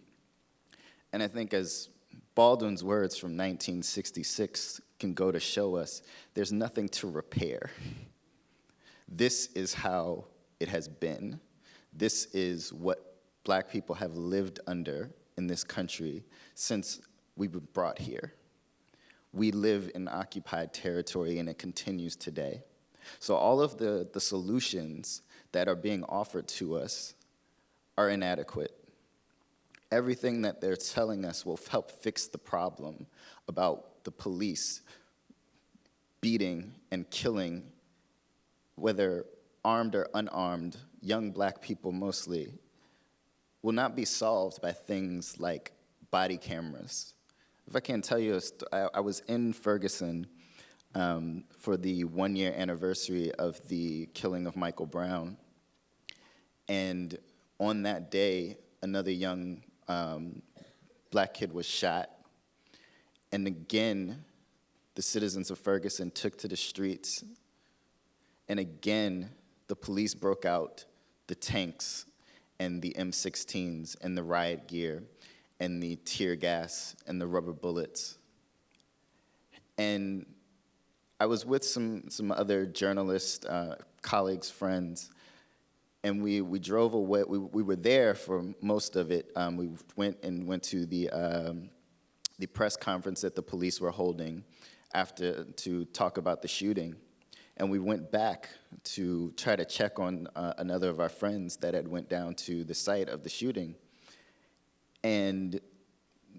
And I think as Baldwin's words from 1966 can go to show us, there's nothing to repair. This is how it has been. This is what Black people have lived under in this country since we were brought here. We live in occupied territory, and it continues today. So all of the solutions that are being offered to us are inadequate. Everything that they're telling us will help fix the problem about the police beating and killing, whether armed or unarmed, young black people mostly, will not be solved by things like body cameras. If I can tell you, I was in Ferguson for the 1-year anniversary of the killing of Michael Brown. And on that day, another young black kid was shot. And again, the citizens of Ferguson took to the streets. And again, the police broke out the tanks and the M16s and the riot gear and the tear gas and the rubber bullets. And I was with some other journalists, colleagues, friends, and we drove away. We were there for most of it. We went to the press conference that the police were holding to talk about the shooting. And we went back to try to check on another of our friends that had went down to the site of the shooting. And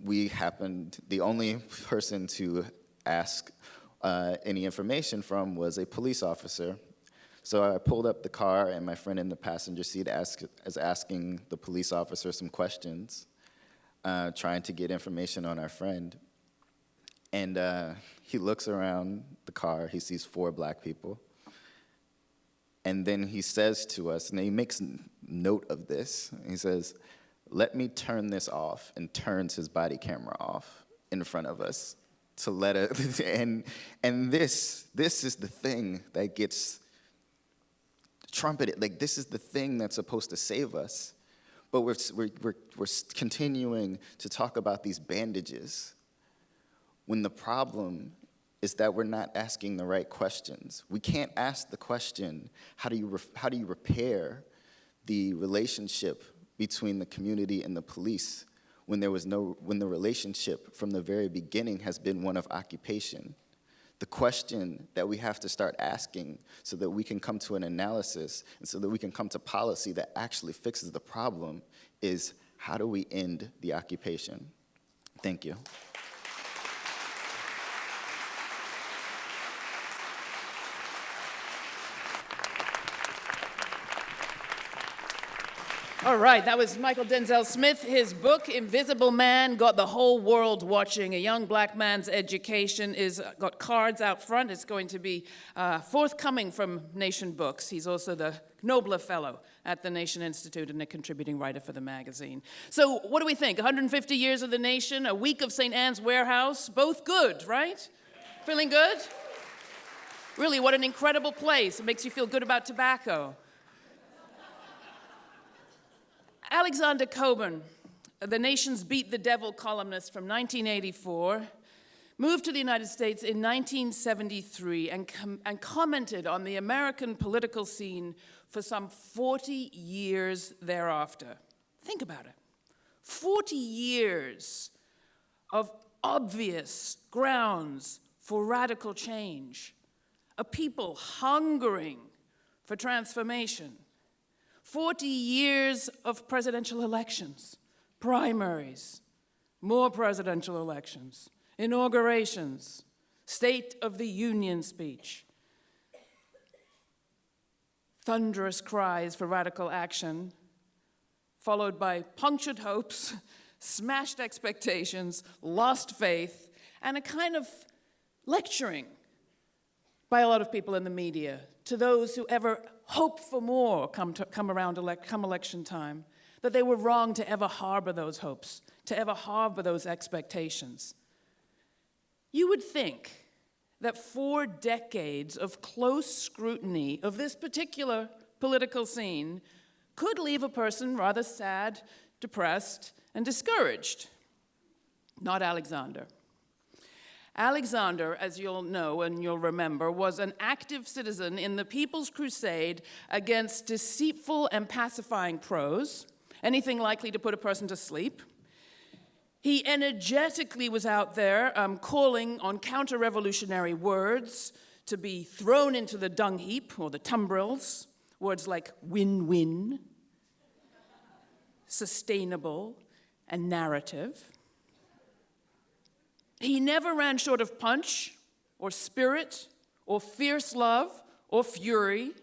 the only person to ask any information from was a police officer. So I pulled up the car, and my friend in the passenger seat is asking the police officer some questions, trying to get information on our friend. And he looks around the car, he sees 4 black people. And then he says to us, and he makes note of this, he says, "Let me turn this off," and turns his body camera off in front of us to let it, and this is the thing that gets trumpeted, like this is the thing that's supposed to save us. But we're continuing to talk about these bandages when the problem is that we're not asking the right questions. We can't ask the question, how do you repair the relationship between the community and the police when the relationship from the very beginning has been one of occupation? The question that we have to start asking so that we can come to an analysis and so that we can come to policy that actually fixes the problem is, how do we end the occupation? Thank you. All right, that was Mychal Denzel Smith. His book, Invisible Man, got the whole world watching. A young black man's education is got cards out front. It's going to be forthcoming from Nation Books. He's also the Nobler Fellow at the Nation Institute and a contributing writer for the magazine. So what do we think? 150 years of the nation, a week of St. Anne's Warehouse, both good, right? Feeling good? Really, what an incredible place. It makes you feel good about tobacco. Alexander Cockburn, the nation's Beat the Devil columnist from 1984, moved to the United States in 1973 and commented on the American political scene for some 40 years thereafter. Think about it. 40 years of obvious grounds for radical change, a people hungering for transformation. 40 years of presidential elections, primaries, more presidential elections, inaugurations, State of the Union speech, thunderous cries for radical action, followed by punctured hopes, smashed expectations, lost faith, and a kind of lecturing by a lot of people in the media to those who ever hope for more come election time, that they were wrong to ever harbor those hopes, to ever harbor those expectations. You would think that 4 decades of close scrutiny of this particular political scene could leave a person rather sad, depressed, and discouraged. Not Alexander. Alexander, as you'll know and you'll remember, was an active citizen in the People's Crusade against deceitful and pacifying prose, anything likely to put a person to sleep. He energetically was out there calling on counter-revolutionary words to be thrown into the dung heap or the tumbrils, words like win-win, sustainable, and narrative. He never ran short of punch or spirit or fierce love or fury.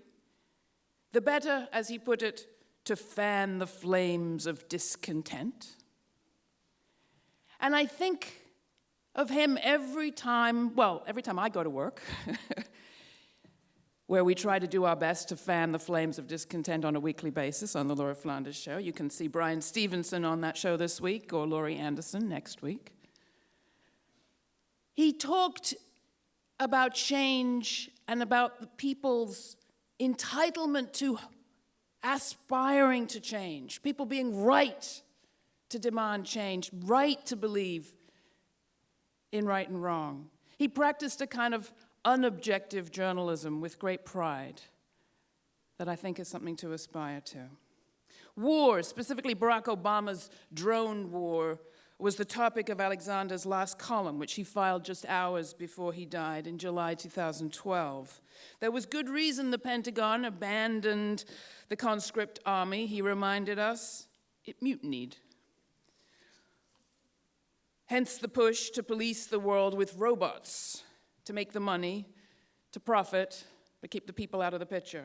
The better, as he put it, to fan the flames of discontent. And I think of him every time I go to work, where we try to do our best to fan the flames of discontent on a weekly basis on the Laura Flanders Show. You can see Brian Stevenson on that show this week, or Laurie Anderson next week. He talked about change and about the people's entitlement to aspiring to change, people being right to demand change, right to believe in right and wrong. He practiced a kind of unobjective journalism with great pride that I think is something to aspire to. War, specifically Barack Obama's drone war, was the topic of Alexander's last column, which he filed just hours before he died in July 2012. There was good reason the Pentagon abandoned the conscript army, he reminded us. It mutinied. Hence the push to police the world with robots, to make the money, to profit, but keep the people out of the picture.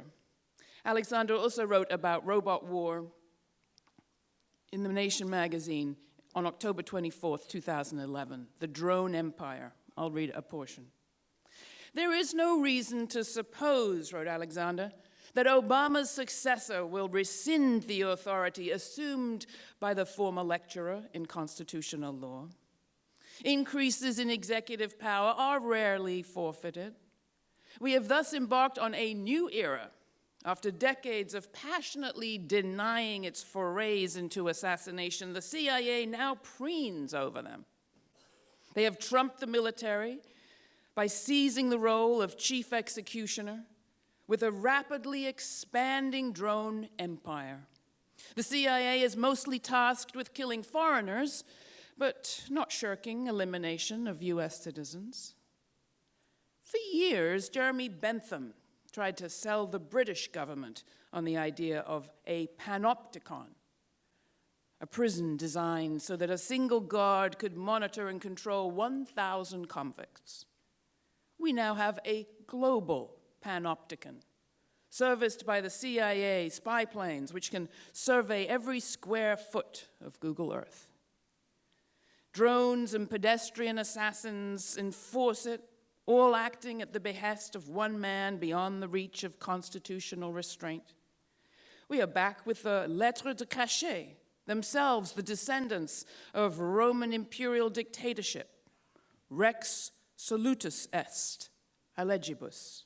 Alexander also wrote about robot war in The Nation magazine on October 24th, 2011, The Drone Empire. I'll read a portion. There is no reason to suppose, wrote Alexander, that Obama's successor will rescind the authority assumed by the former lecturer in constitutional law. Increases in executive power are rarely forfeited. We have thus embarked on a new era after decades of passionately denying its forays into assassination. The CIA now preens over them. They have trumped the military by seizing the role of chief executioner with a rapidly expanding drone empire. The CIA is mostly tasked with killing foreigners, but not shirking elimination of US citizens. For years, Jeremy Bentham tried to sell the British government on the idea of a panopticon, a prison designed so that a single guard could monitor and control 1,000 convicts. We now have a global panopticon, serviced by the CIA spy planes, which can survey every square foot of Google Earth. Drones and pedestrian assassins enforce it, all acting at the behest of one man beyond the reach of constitutional restraint. We are back with the lettres de cachet, themselves the descendants of Roman imperial dictatorship. Rex solutus est, allegibus.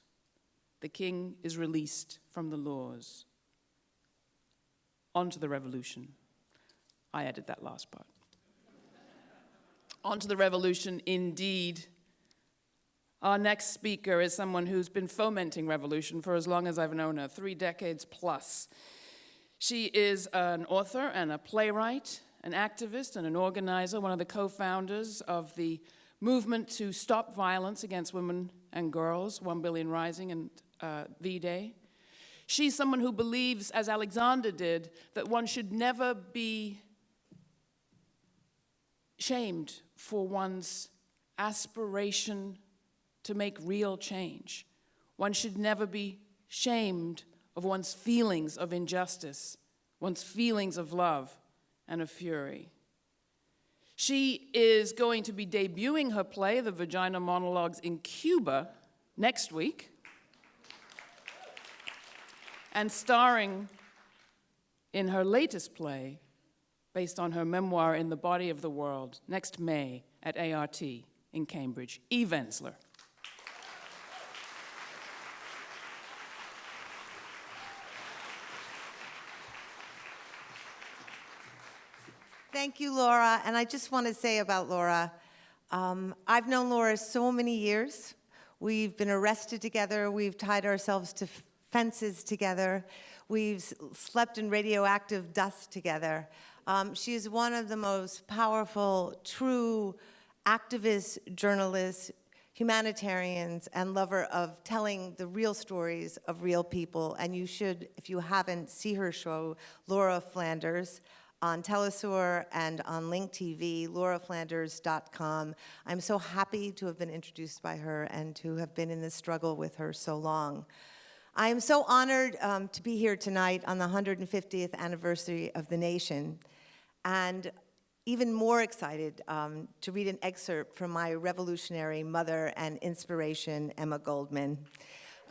The king is released from the laws. On to the revolution. I added that last part. On to the revolution, indeed. Our next speaker is someone who's been fomenting revolution for as long as I've known her, 3 decades plus. She is an author and a playwright, an activist and an organizer, one of the co-founders of the movement to stop violence against women and girls, 1 Billion Rising and V-Day. She's someone who believes, as Alexander did, that one should never be shamed for one's aspiration to make real change. One should never be shamed of one's feelings of injustice, one's feelings of love and of fury. She is going to be debuting her play, The Vagina Monologues, in Cuba next week, and starring in her latest play, based on her memoir, In the Body of the World, next May at ART in Cambridge. Eve Ensler. Thank you, Laura. And I just want to say about Laura, I've known Laura so many years. We've been arrested together. We've tied ourselves to fences together. We've slept in radioactive dust together. She is one of the most powerful, true activist journalists, humanitarians, and lover of telling the real stories of real people. And you should, if you haven't, see her show, Laura Flanders, on Telesur and on Link TV, lauraflanders.com. I'm so happy to have been introduced by her and to have been in this struggle with her so long. I am so honored to be here tonight on the 150th anniversary of the nation, and even more excited to read an excerpt from my revolutionary mother and inspiration, Emma Goldman.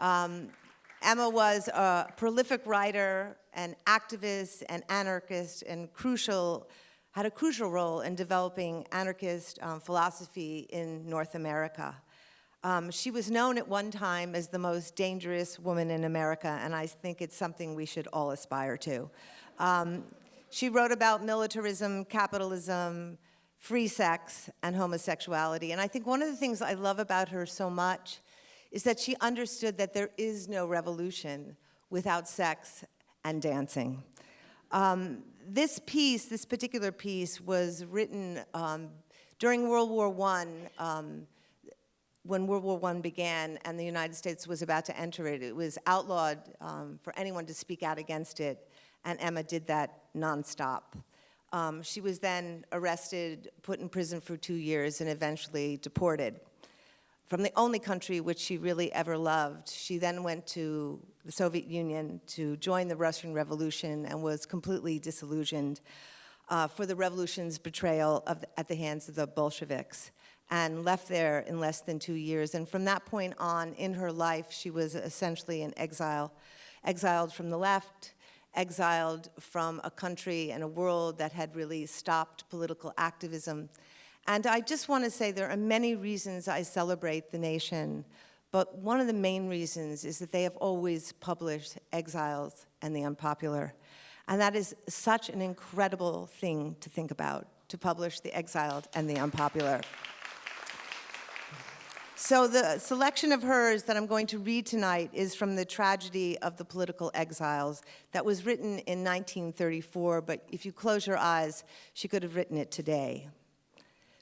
Emma was a prolific writer, an activist, an anarchist, and had a crucial role in developing anarchist philosophy in North America. She was known at one time as the most dangerous woman in America, and I think it's something we should all aspire to. She wrote about militarism, capitalism, free sex, and homosexuality. And I think one of the things I love about her so much is that she understood that there is no revolution without sex and dancing. This particular piece, was written during World War I, when World War I began and the United States was about to enter it. It was outlawed for anyone to speak out against it, and Emma did that nonstop. She was then arrested, put in prison for 2 years, and eventually deported from the only country which she really ever loved. She then went to the Soviet Union to join the Russian Revolution and was completely disillusioned for the revolution's betrayal at the hands of the Bolsheviks, and left there in less than 2 years. And from that point on in her life, she was essentially in exile, exiled from the left, exiled from a country and a world that had really stopped political activism. And I just want to say there are many reasons I celebrate the nation, but one of the main reasons is that they have always published Exiles and the Unpopular. And that is such an incredible thing to think about, to publish The Exiled and the Unpopular. So the selection of hers that I'm going to read tonight is from The Tragedy of the Political Exiles that was written in 1934, but if you close your eyes, she could have written it today.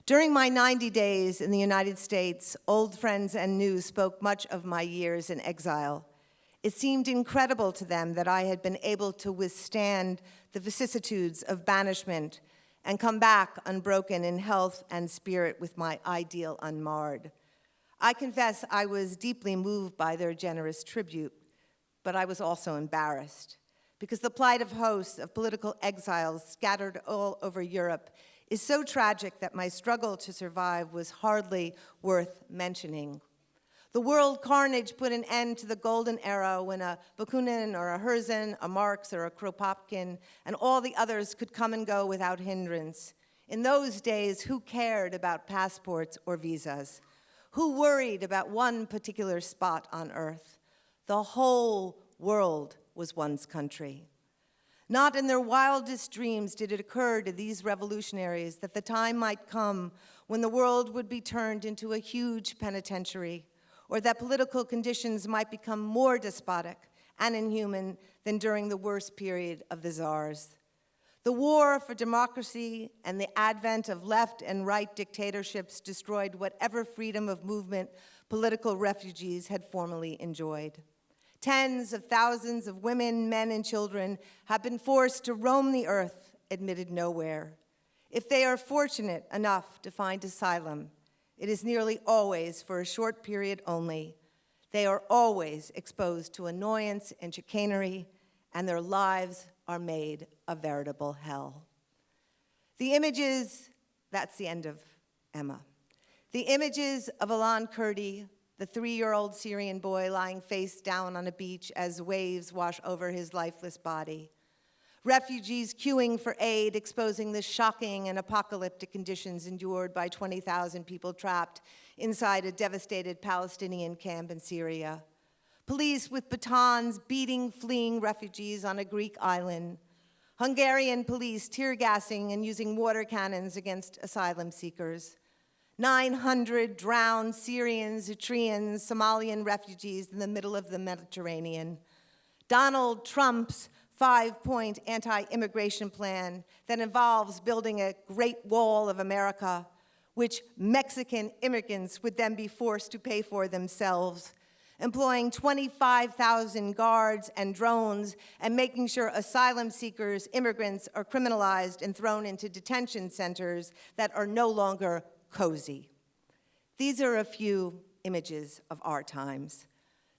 During my 90 days in the United States, old friends and new spoke much of my years in exile. It seemed incredible to them that I had been able to withstand the vicissitudes of banishment and come back unbroken in health and spirit with my ideal unmarred. I confess I was deeply moved by their generous tribute, but I was also embarrassed because the plight of hosts of political exiles scattered all over Europe is so tragic that my struggle to survive was hardly worth mentioning. The world carnage put an end to the golden era when a Bakunin or a Herzen, a Marx or a Kropotkin, and all the others could come and go without hindrance. In those days, who cared about passports or visas? Who worried about one particular spot on earth? The whole world was one's country. Not in their wildest dreams did it occur to these revolutionaries that the time might come when the world would be turned into a huge penitentiary, or that political conditions might become more despotic and inhuman than during the worst period of the czars. The war for democracy and the advent of left and right dictatorships destroyed whatever freedom of movement political refugees had formerly enjoyed. Tens of thousands of women, men, and children have been forced to roam the earth, admitted nowhere. If they are fortunate enough to find asylum, it is nearly always for a short period only. They are always exposed to annoyance and chicanery, and their lives are made a veritable hell. The images, that's the end of Emma. The images of Alan Kurdi, the 3-year-old Syrian boy lying face down on a beach as waves wash over his lifeless body. Refugees queuing for aid, exposing the shocking and apocalyptic conditions endured by 20,000 people trapped inside a devastated Palestinian camp in Syria. Police with batons beating fleeing refugees on a Greek island. Hungarian police tear gassing and using water cannons against asylum seekers. 900 drowned Syrians, Eritreans, Somalian refugees in the middle of the Mediterranean. Donald Trump's 5-point anti-immigration plan that involves building a Great Wall of America, which Mexican immigrants would then be forced to pay for themselves, employing 25,000 guards and drones, and making sure asylum seekers, immigrants, are criminalized and thrown into detention centers that are no longer cozy. These are a few images of our times.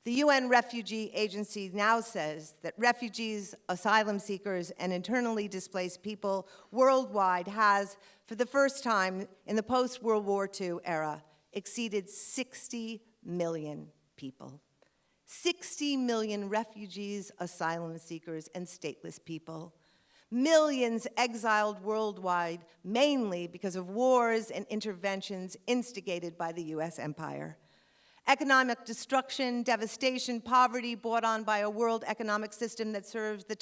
The UN Refugee Agency now says that refugees, asylum seekers, and internally displaced people worldwide has, for the first time in the post-World War II era, exceeded 60 million people. 60 million refugees, asylum seekers, and stateless people. Millions exiled worldwide, mainly because of wars and interventions instigated by the US empire. Economic destruction, devastation, poverty brought on by a world economic system that serves the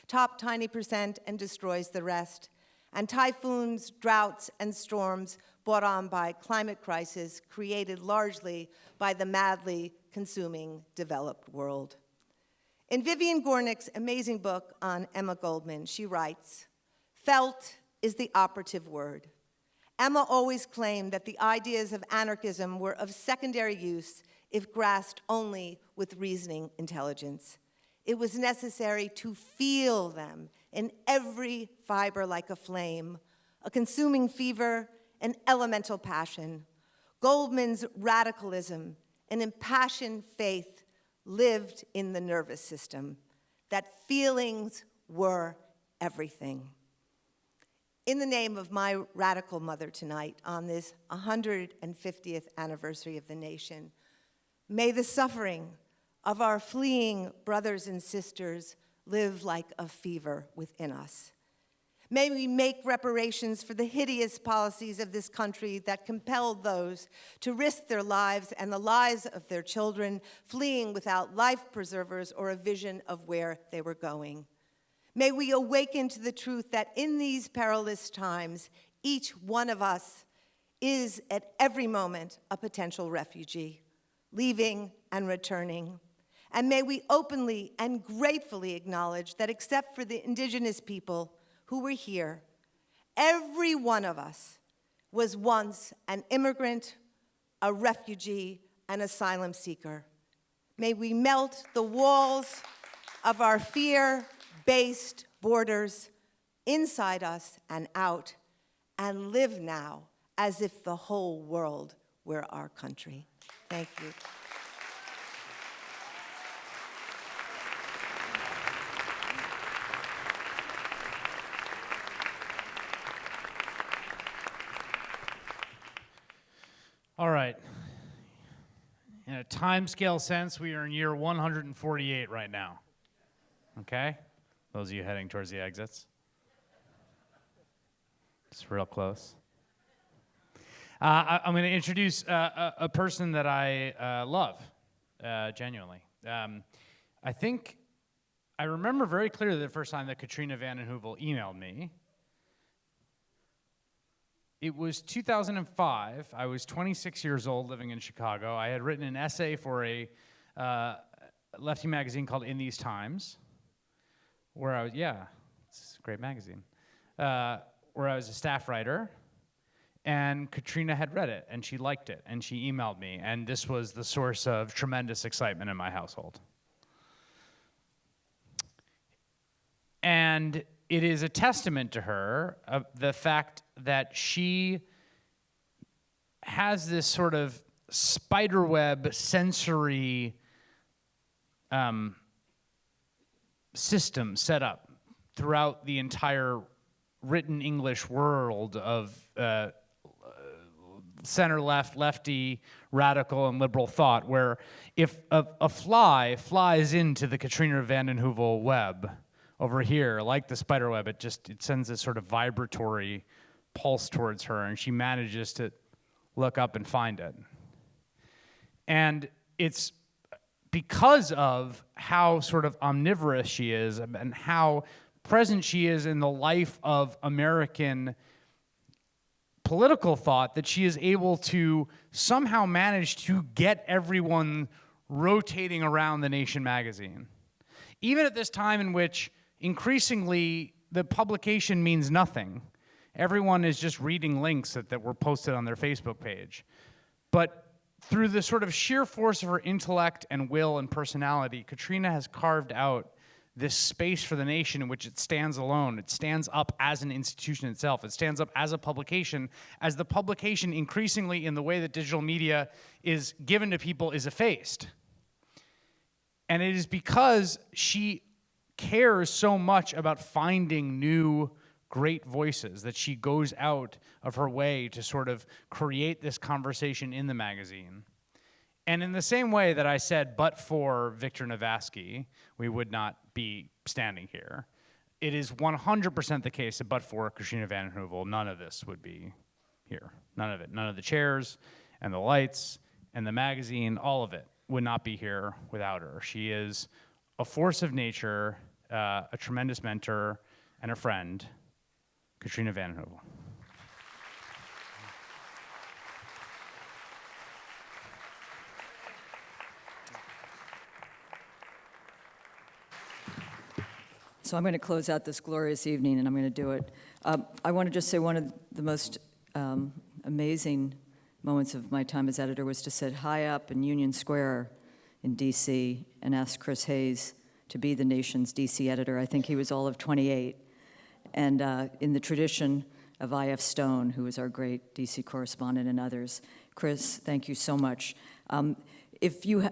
top tiny percent and destroys the rest. And typhoons, droughts, and storms brought on by climate crisis created largely by the madly consuming developed world. In Vivian Gornick's amazing book on Emma Goldman, she writes, "Felt is the operative word. Emma always claimed that the ideas of anarchism were of secondary use if grasped only with reasoning intelligence. It was necessary to feel them in every fiber like a flame, a consuming fever, an elemental passion. Goldman's radicalism, an impassioned faith, lived in the nervous system, that feelings were everything." In the name of my radical mother tonight, on this 150th anniversary of the nation, may the suffering of our fleeing brothers and sisters live like a fever within us. May we make reparations for the hideous policies of this country that compelled those to risk their lives and the lives of their children, fleeing without life preservers or a vision of where they were going. May we awaken to the truth that in these perilous times, each one of us is at every moment a potential refugee, leaving and returning. And may we openly and gratefully acknowledge that except for the indigenous people who were here, every one of us was once an immigrant, a refugee, an asylum seeker. May we melt the walls of our fear-based borders inside us and out, and live now as if the whole world were our country. Thank you. All right. In a time scale sense, we are in year 148 right now. Okay? Those of you heading towards the exits. It's real close. I'm going to introduce a person that I love, genuinely. I think I remember very clearly the first time that Katrina vanden Heuvel emailed me. It was 2005. I was 26 years old, living in Chicago. I had written an essay for a lefty magazine called In These Times, where I was, it's a great magazine, where I was a staff writer, and Katrina had read it, and she liked it, and she emailed me, and this was the source of tremendous excitement in my household. And it is a testament to her of the fact that she has this sort of spiderweb sensory system set up throughout the entire written English world of center-left, lefty, radical, and liberal thought, where if a fly flies into the Katrina vanden Heuvel web over here, like the spider web, it sends this sort of vibratory pulse towards her, and she manages to look up and find it. And it's because of how sort of omnivorous she is and how present she is in the life of American political thought that she is able to somehow manage to get everyone rotating around the Nation magazine. Even at this time in which increasingly the publication means nothing. Everyone is just reading links that were posted on their Facebook page. But through the sort of sheer force of her intellect and will and personality, Katrina has carved out this space for the nation in which it stands alone. It stands up as an institution itself. It stands up as a publication, as the publication increasingly in the way that digital media is given to people is effaced. And it is because she cares so much about finding new great voices that she goes out of her way to sort of create this conversation in the magazine. And in the same way that I said, but for Victor Navasky, we would not be standing here, it is 100% the case that but for Katrina vanden Heuvel, none of this would be here. None of it. None of the chairs and the lights and the magazine, all of it would not be here without her. She is a force of nature, a tremendous mentor, and a friend, Katrina vanden Heuvel. So I'm going to close out this glorious evening, and I'm going to do it. I want to just say one of the most amazing moments of my time as editor was to sit high up in Union Square in D.C. and ask Chris Hayes to be the nation's D.C. editor. I think he was all of 28. And in the tradition of I.F. Stone, who was our great D.C. correspondent, and others. Chris, thank you so much. If you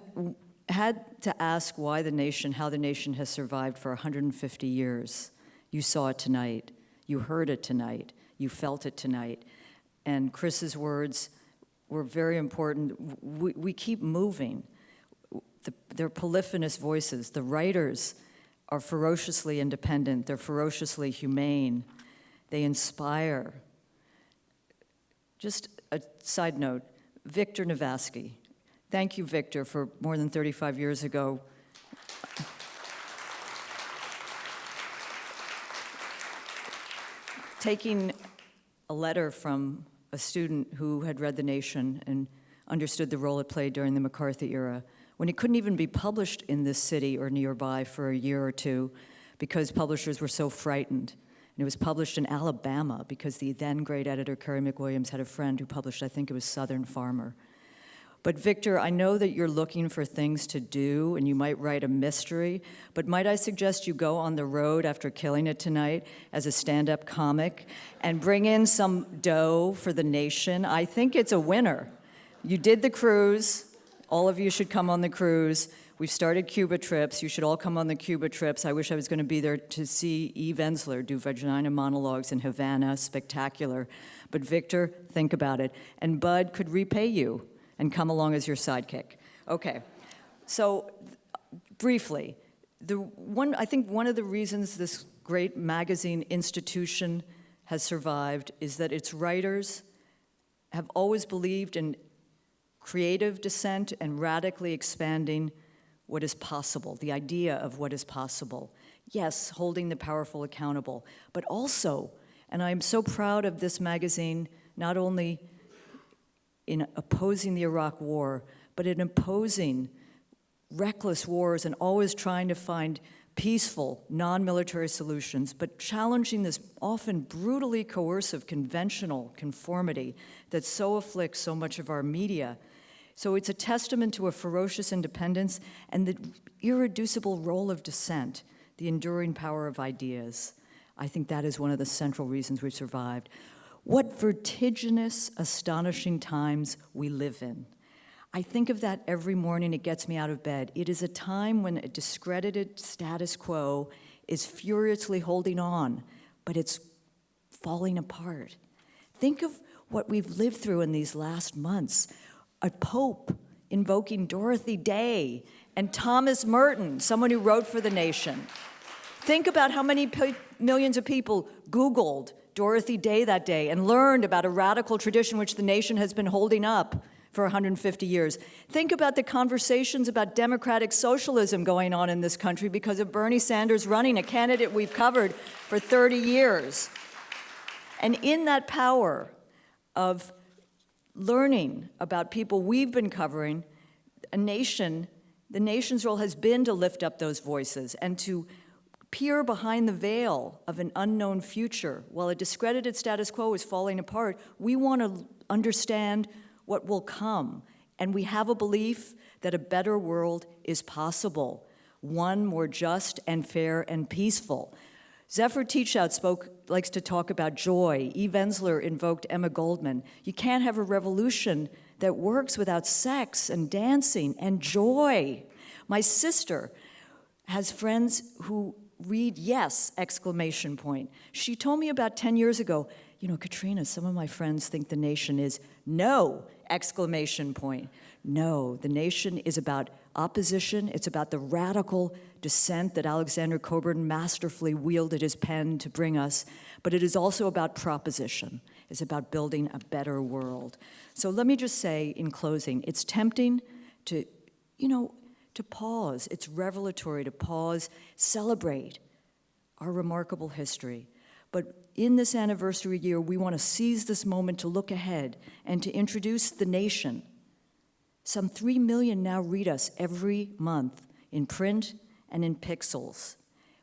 had to ask why the nation, how the nation has survived for 150 years, you saw it tonight, you heard it tonight, you felt it tonight. And Chris's words were very important. We keep moving. They're polyphonous voices. The writers are ferociously independent. They're ferociously humane. They inspire. Just a side note, Victor Navasky. Thank you, Victor, for more than 35 years ago. Taking a letter from a student who had read The Nation and understood the role it played during the McCarthy era, when it couldn't even be published in this city or nearby for a year or two because publishers were so frightened. And it was published in Alabama because the then great editor, Carrie McWilliams, had a friend who published, I think it was Southern Farmer. But Victor, I know that you're looking for things to do and you might write a mystery, but might I suggest you go on the road after killing it tonight as a stand-up comic and bring in some dough for the nation? I think it's a winner. You did the cruise. All of you should come on the cruise. We've started Cuba trips. You should all come on the Cuba trips. I wish I was going to be there to see Eve Ensler do Vagina monologues in Havana. Spectacular. But Victor, think about it. And Bud could repay you and come along as your sidekick. Okay, so briefly, I think one of the reasons this great magazine institution has survived is that its writers have always believed in creative dissent and radically expanding what is possible, the idea of what is possible. Yes, holding the powerful accountable, but also, and I'm so proud of this magazine, not only in opposing the Iraq War, but in opposing reckless wars and always trying to find peaceful, non-military solutions, but challenging this often brutally coercive, conventional conformity that so afflicts so much of our media. So it's a testament to a ferocious independence and the irreducible role of dissent, the enduring power of ideas. I think that is one of the central reasons we've survived. What vertiginous, astonishing times we live in. I think of that every morning. It gets me out of bed. It is a time when a discredited status quo is furiously holding on, but it's falling apart. Think of what we've lived through in these last months. A pope invoking Dorothy Day and Thomas Merton, someone who wrote for The Nation. Think about how many millions of people Googled Dorothy Day that day and learned about a radical tradition which the nation has been holding up for 150 years. Think about the conversations about democratic socialism going on in this country because of Bernie Sanders running, a candidate we've covered for 30 years. And in that power of learning about people we've been covering, the nation's role has been to lift up those voices and to peer behind the veil of an unknown future. While a discredited status quo is falling apart, we want to understand what will come. And we have a belief that a better world is possible, one more just and fair and peaceful. Zephyr Teachout likes to talk about joy. Ensler invoked Emma Goldman. You can't have a revolution that works without sex and dancing and joy. My sister has friends who read yes, exclamation point. She told me about 10 years ago, you know, Katrina, some of my friends think the nation is no, exclamation point. No, the nation is about opposition. It's about the radical dissent that Alexander Cockburn masterfully wielded his pen to bring us, but it is also about proposition. It's about building a better world. So let me just say in closing, it's tempting to, to pause. It's revelatory to pause, celebrate our remarkable history. But in this anniversary year, we want to seize this moment to look ahead and to introduce the nation. Some 3 million now read us every month in print and in pixels.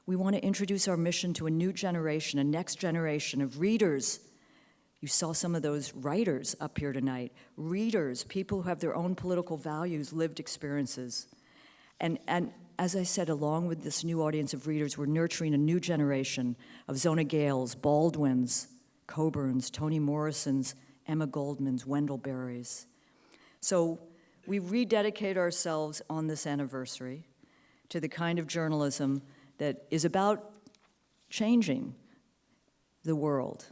We want to introduce our mission to a new generation, a next generation of readers. You saw some of those writers up here tonight. Readers, people who have their own political values, lived experiences. And as I said, along with this new audience of readers, we're nurturing a new generation of Zona Gales, Baldwins, Cockburns, Toni Morrisons, Emma Goldmans, Wendell Berrys. So we rededicate ourselves on this anniversary to the kind of journalism that is about changing the world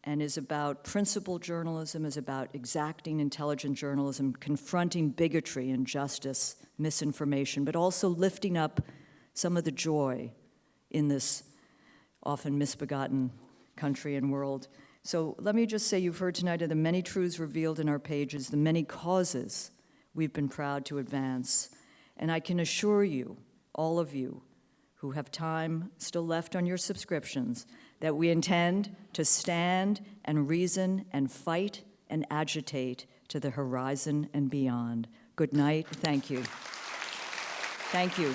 and is about principled journalism, is about exacting, intelligent journalism, confronting bigotry, injustice, misinformation, but also lifting up some of the joy in this often misbegotten country and world. So let me just say, you've heard tonight of the many truths revealed in our pages, the many causes we've been proud to advance. And I can assure you, all of you who have time still left on your subscriptions, that we intend to stand and reason and fight and agitate to the horizon and beyond. Good night. Thank you. Thank you.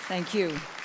Thank you.